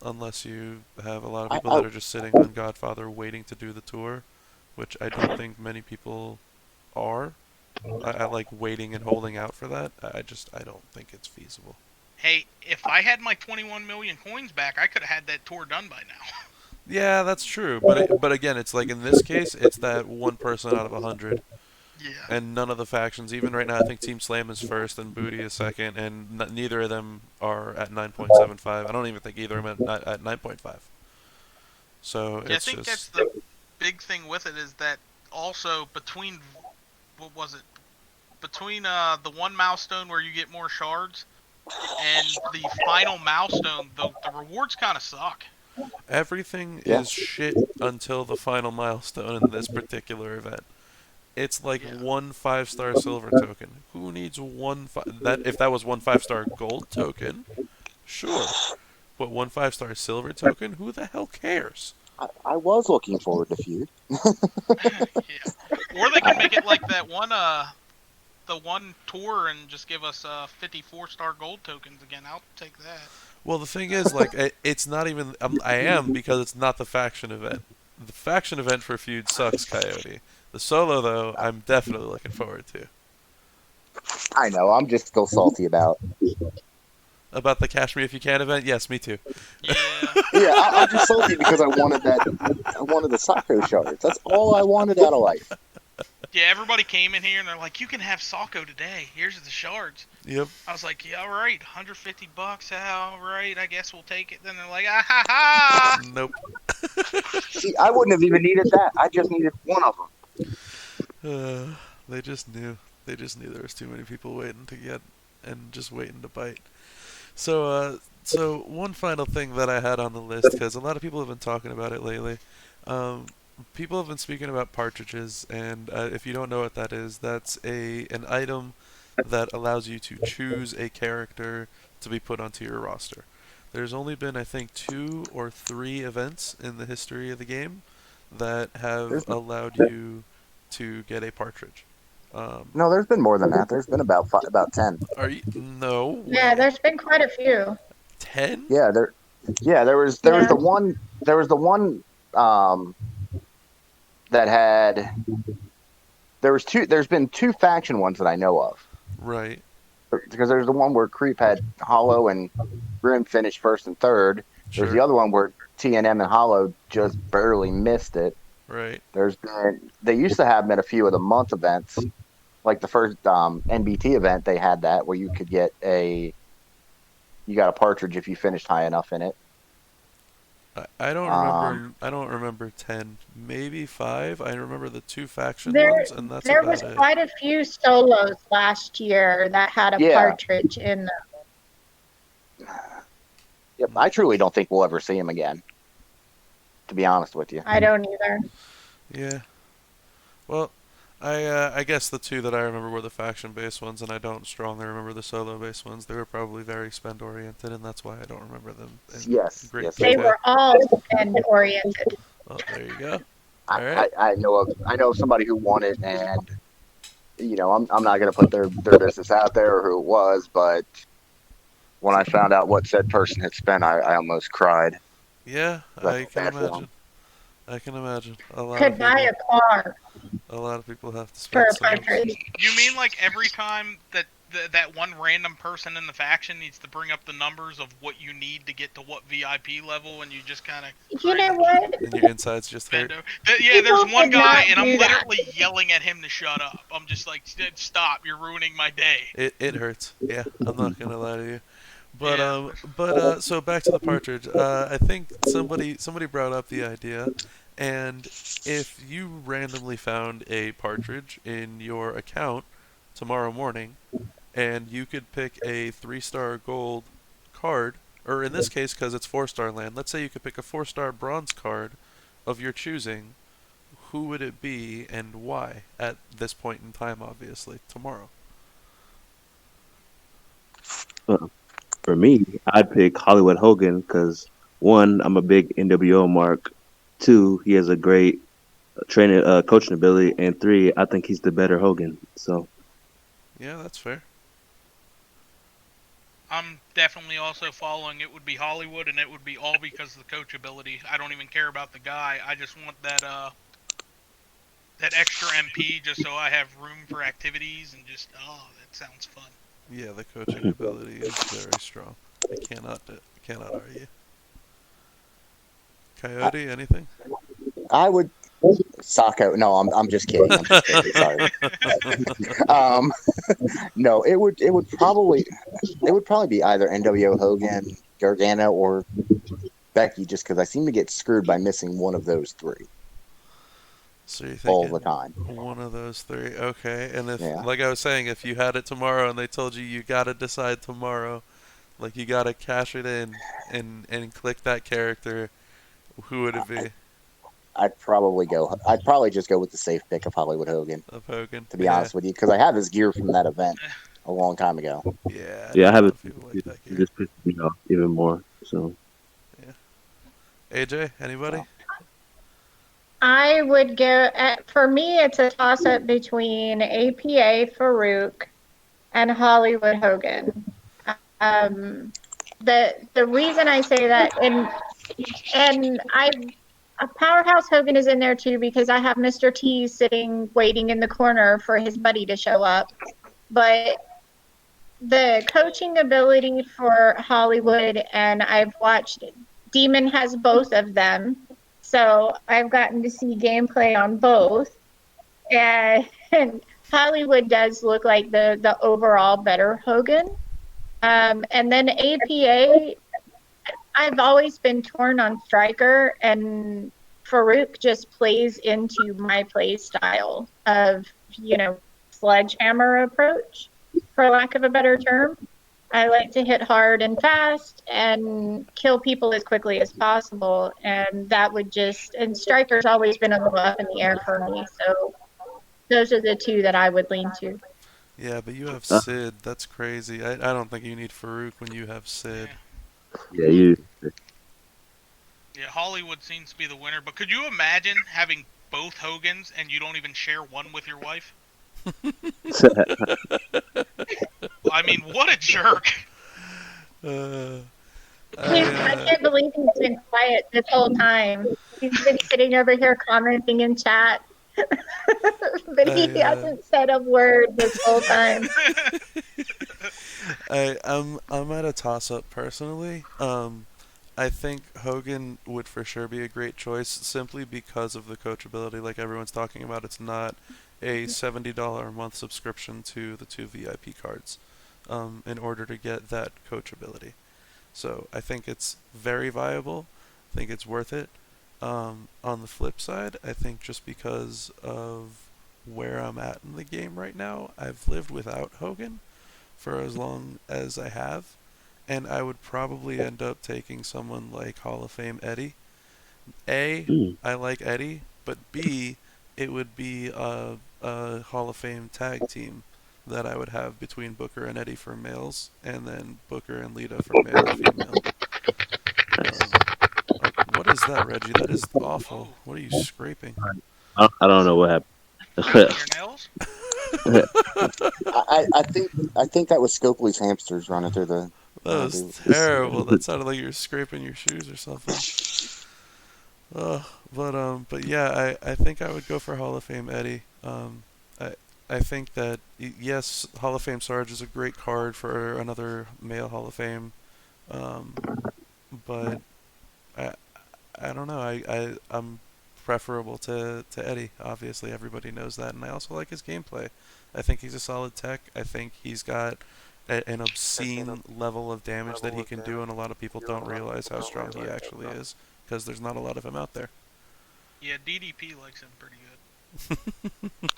unless you have a lot of people that are just sitting on Godfather waiting to do the tour, which I don't think many people are. I like waiting and holding out for that. I don't think it's feasible. hey, if I had my 21 million coins back, I could have had that tour done by now. Yeah, that's true. But again, it's like in this case, it's that one person out of 100, Yeah. and none of the factions. Even right now, I think Team Slam is first and Booty is second, and neither of them are at 9.75. I don't even think either of them at 9.5. So Yeah, I it's think just that's the big thing with it is that also between, what was it? Between the one milestone where you get more shards and the final milestone, the rewards kind of suck. everything Yeah. is shit until the final milestone in this particular event. It's like Yeah. one 5-star silver token. Who needs that? If that was one 5-star gold token, sure. But one 5-star silver token, who the hell cares? I was looking forward to Feud. Yeah. Or they can make it like that one, the one tour and just give us 54-star gold tokens again. I'll take that. Well, the thing is, like, it's not even. I am because it's not the faction event. The faction event for Feud sucks, Coyote. The solo, though, I'm definitely looking forward to. I know. I'm just still salty about. About the Cash Me If You Can event, yes, me too. Yeah. Yeah, I'm just salty because I wanted that. I wanted the Sako shards. That's all I wanted out of life. Yeah, everybody came in here and they're like, you can have Sako today. Here's the shards. Yep. I was like, yeah, all right, $150. All right, I guess we'll take it. Then they're like, ah ha ha. Nope. See, I wouldn't have even needed that. I just needed one of them. They just knew. They just knew there was too many people waiting to get and just waiting to bite. So one final thing that I had on the list, because a lot of people have been talking about it lately. People have been speaking about partridges, and if you don't know what that is, that's an item that allows you to choose a character to be put onto your roster. There's only been, I think, 2 or 3 events in the history of the game that have allowed you to get a partridge. No, there's been more than that. There's been about 10. Are you? No. Yeah, there's been quite a few. 10? Yeah, there was the one that had there's been 2 faction ones that I know of. Right. Because there's the one where Creep had Hollow and Grim finished first and third. Sure. There's the other one where TNM and Hollow just barely missed it. Right. They used to have them at a few of the month events, like the first NBT event. They had that where you could get you got a partridge if you finished high enough in it. I don't remember. I don't remember 10. Maybe 5. I remember the 2 faction There, ones, and that's there about was it. quite a few solos last year that had a Yeah. partridge in them. Yep, I truly don't think we'll ever see him again. To be honest with you. I don't either. Yeah. Well, I guess the 2 that I remember were the faction-based ones, and I don't strongly remember the solo-based ones. They were probably very spend-oriented, and that's why I don't remember them. in Yes, great yes, They detail. were all spend oriented. Well, there you go. All right. I know of somebody who won it, and I'm not going to put their business out there or who it was, but when I found out what said person had spent, I almost cried. Yeah, That's I can bad for 'em. imagine. I can imagine. A lot Could of buy people. a car A lot of people have to for spend a so much. partridge. You mean like every time that that one random person in the faction needs to bring up the numbers of what you need to get to what VIP level, and you just kind of You know what? And your insides just hurt. Yeah, there's People one did guy, not and I'm do that. literally yelling at him to shut up. I'm just like, stop! You're ruining my day. It hurts. Yeah, I'm not gonna lie to you. But Yeah. so back to the partridge. I think somebody brought up the idea, and if you randomly found a partridge in your account tomorrow morning, and you could pick a 3-star gold card, or in this case, because it's 4-star land, let's say you could pick a 4-star bronze card of your choosing. Who would it be and why at this point in time? Obviously, tomorrow. For me, I'd pick Hollywood Hogan because one, I'm a big NWO mark. Two, he has a great training, coaching ability, and three, I think he's the better Hogan. So Yeah, that's fair. I'm definitely also following. It would be Hollywood, and it would be all because of the coach ability. I don't even care about the guy. I just want that that extra MP just so I have room for activities and just that sounds fun. Yeah, the coaching ability is very strong. I cannot argue. Coyote, anything? I would Sacco. No, I'm just kidding. I'm just kidding. Sorry. No, it would probably be either NWO Hogan, Gargano, or Becky, just because I seem to get screwed by missing one of those three So you're all thinking the time. one of those three. Okay, and if, Yeah. like I was saying, if you had it tomorrow and they told you gotta decide tomorrow, like you gotta cash it in and click that character, who would it be? I'd probably just go with the safe pick of Hollywood Hogan, Of Hogan? to be honest with you, because I have his gear from that event a long time ago. Yeah. yeah, I have a lot it. of people like that It gear. just pisses me off even more. So AJ, anybody? I would go, for me, it's a toss up between APA Farouk and Hollywood Hogan. The reason I say that, and Powerhouse Hogan is in there too because I have Mr. T sitting waiting in the corner for his buddy to show up. But the coaching ability for Hollywood, and I've watched Demon has both of them. So I've gotten to see gameplay on both. And Hollywood does look like the overall better Hogan. And then APA, I've always been torn on Striker, and Farouk just plays into my play style of, sledgehammer approach, for lack of a better term. I like to hit hard and fast and kill people as quickly as possible. And that would and Striker's always been a little up in the air for me. So those are the two that I would lean to. Yeah, but you have Sid. That's crazy. I don't think you need Farouk when you have Sid. yeah, you. Yeah, Hollywood seems to be the winner. But could you imagine having both Hogans and you don't even share one with your wife? I mean, what a jerk! I can't believe he's been quiet this whole time. He's been sitting over here commenting in chat. But he hasn't said a word this whole time. I'm at a toss-up personally. I think Hogan would for sure be a great choice simply because of the coachability. Like everyone's talking about, it's not a $70 a month subscription to the 2 VIP cards in order to get that coachability. So I think it's very viable. I think it's worth it. On the flip side, I think just because of where I'm at in the game right now, I've lived without Hogan for as long as I have, and I would probably end up taking someone like Hall of Fame Eddie. A, I like Eddie, but B, it would be a Hall of Fame tag team that I would have between Booker and Eddie for males, and then Booker and Lita for male and female. What is that, Reggie? That is awful. What are you scraping? I don't know what happened. Your nails? I think that was Scopely's hamsters running through the. That was terrible. That sounded like you were scraping your shoes or something. But yeah, I think I would go for Hall of Fame Eddie. I think that yes, Hall of Fame Sarge is a great card for another male Hall of Fame, but I I don't know. I'm preferable to Eddie. Obviously, everybody knows that, and I also like his gameplay. I think he's a solid tech. I think he's got an obscene level of damage that he can do, and a lot of people don't realize how strong he actually is because there's not a lot of him out there. Yeah, DDP likes him pretty good.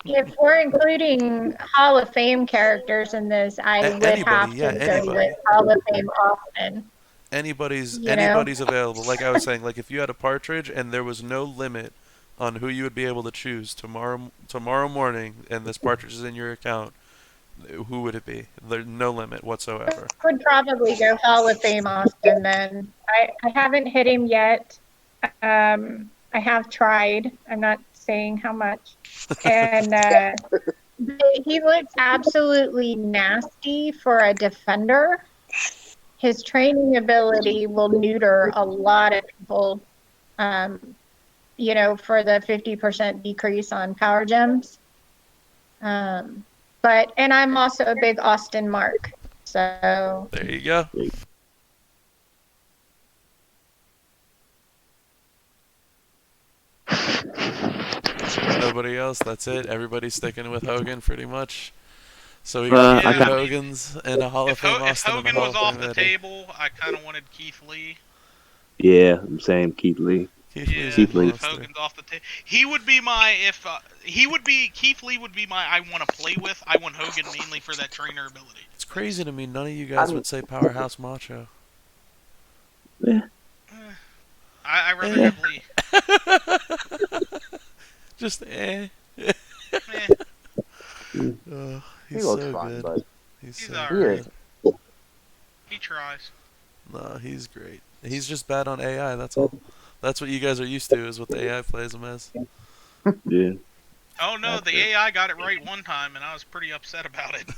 If we're including Hall of Fame characters in this, I would have to go with Hall of Fame Austin. Anybody's You know? available. Like I was saying, like if you had a partridge and there was no limit on who you would be able to choose tomorrow morning, and this partridge is in your account, who would it be? There's no limit whatsoever. Would probably go Hall of Fame Austin then. I haven't hit him yet. I have tried. I'm not saying how much. And he looks absolutely nasty for a defender. His training ability will neuter a lot of people, for the 50% decrease on power gems. And I'm also a big Austin mark. So There you go. Nobody else. That's it. Everybody's sticking with Hogan pretty much. So we got I two got- Hogans and a Hall of If, Fame if Austin and a Hogan Hall was of off Fame the Eddie. table, I kind of wanted Keith Lee. Yeah, same. Keith Lee. Keith Yeah, Lee's Keith a Lee. if monster. Hogan's off the table, he would be my Keith Lee would be my I want to play with. I want Hogan mainly for that trainer ability. It's crazy to me. None of you guys would say Powerhouse Macho. I rather have Lee. Just Eh, He he's looks so fun, good. but He's He's so alright. good. he tries. No, he's great. He's just bad on AI. That's all. That's what you guys are used to, is what the AI plays him as. Yeah. Oh no, That's the it. AI got it right one time, and I was pretty upset about it.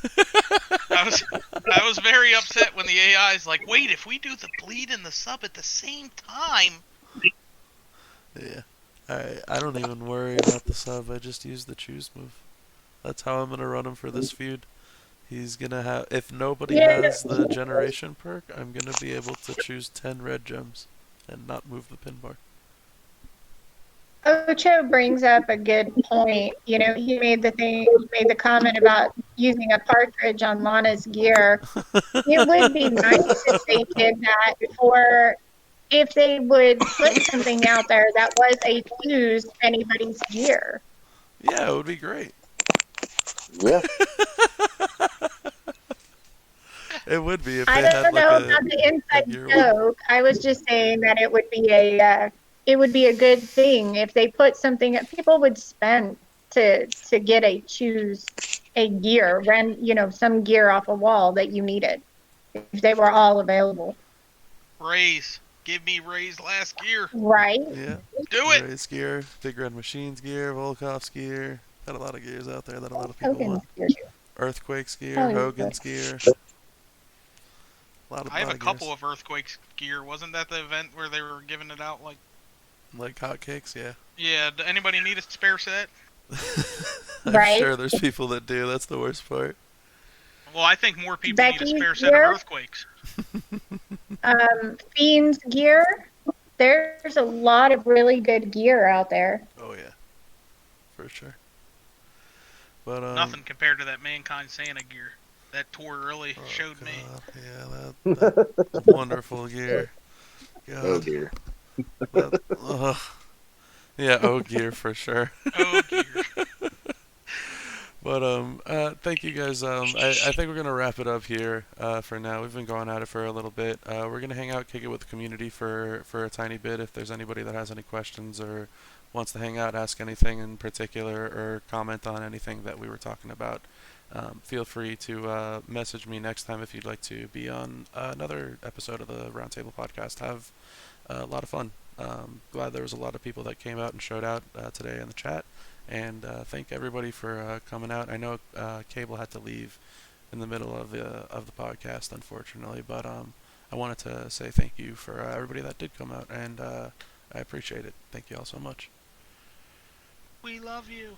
I was very upset when the AI is like, "Wait, if we do the bleed and the sub at the same time." Yeah. I don't even worry about the sub. I just use the choose move. That's how I'm gonna run him for this feud. He's gonna have, if nobody has the generation perk, I'm gonna be able to choose 10 red gems and not move the pin bar. Ocho brings up a good point. He made the comment about using a partridge on Lana's gear. It would be nice if they did that, or if they would put something out there that was a choose anybody's gear. Yeah, it would be great. yeah, It would be if I they had don't know like about the inside gear joke. I was just saying that it would be a good thing if they put something that people would spend to get a gear, some gear off a wall that you needed, if they were all available. Raise, give me Ray's last gear. Right? Yeah. Do it. Ray's gear, Big Red Machine's gear, Volkov's gear. Got a lot of gears out there that a lot of people Hogan's want. gear. Earthquake's gear, Oh, yeah. Hogan's gear. I have a couple of Earthquakes gear. Wasn't that the event where they were giving it out like hotcakes, yeah. Yeah, anybody need a spare set? I'm Right. sure there's people that do. That's the worst part. Well, I think more people need a Becky's spare set of gear? Earthquakes. Fiend's gear. There's a lot of really good gear out there. Oh yeah, for sure. But Nothing compared to that Mankind Santa gear. That tour really oh, showed me. God, yeah, that wonderful gear. God, oh dear. that, ugh. Yeah, oh gear for sure. Oh, gear. But thank you guys. I think we're gonna wrap it up here for now. We've been going at it for a little bit. We're gonna hang out, kick it with the community for a tiny bit. If there's anybody that has any questions or wants to hang out, ask anything in particular, or comment on anything that we were talking about, feel free to message me next time if you'd like to be on another episode of the Roundtable Podcast. Have a lot of fun. Glad there was a lot of people that came out and showed out today in the chat. and thank everybody for coming out. I know Cable had to leave in the middle of the podcast, unfortunately, but I wanted to say thank you for everybody that did come out, and I appreciate it. Thank you all so much. We love you.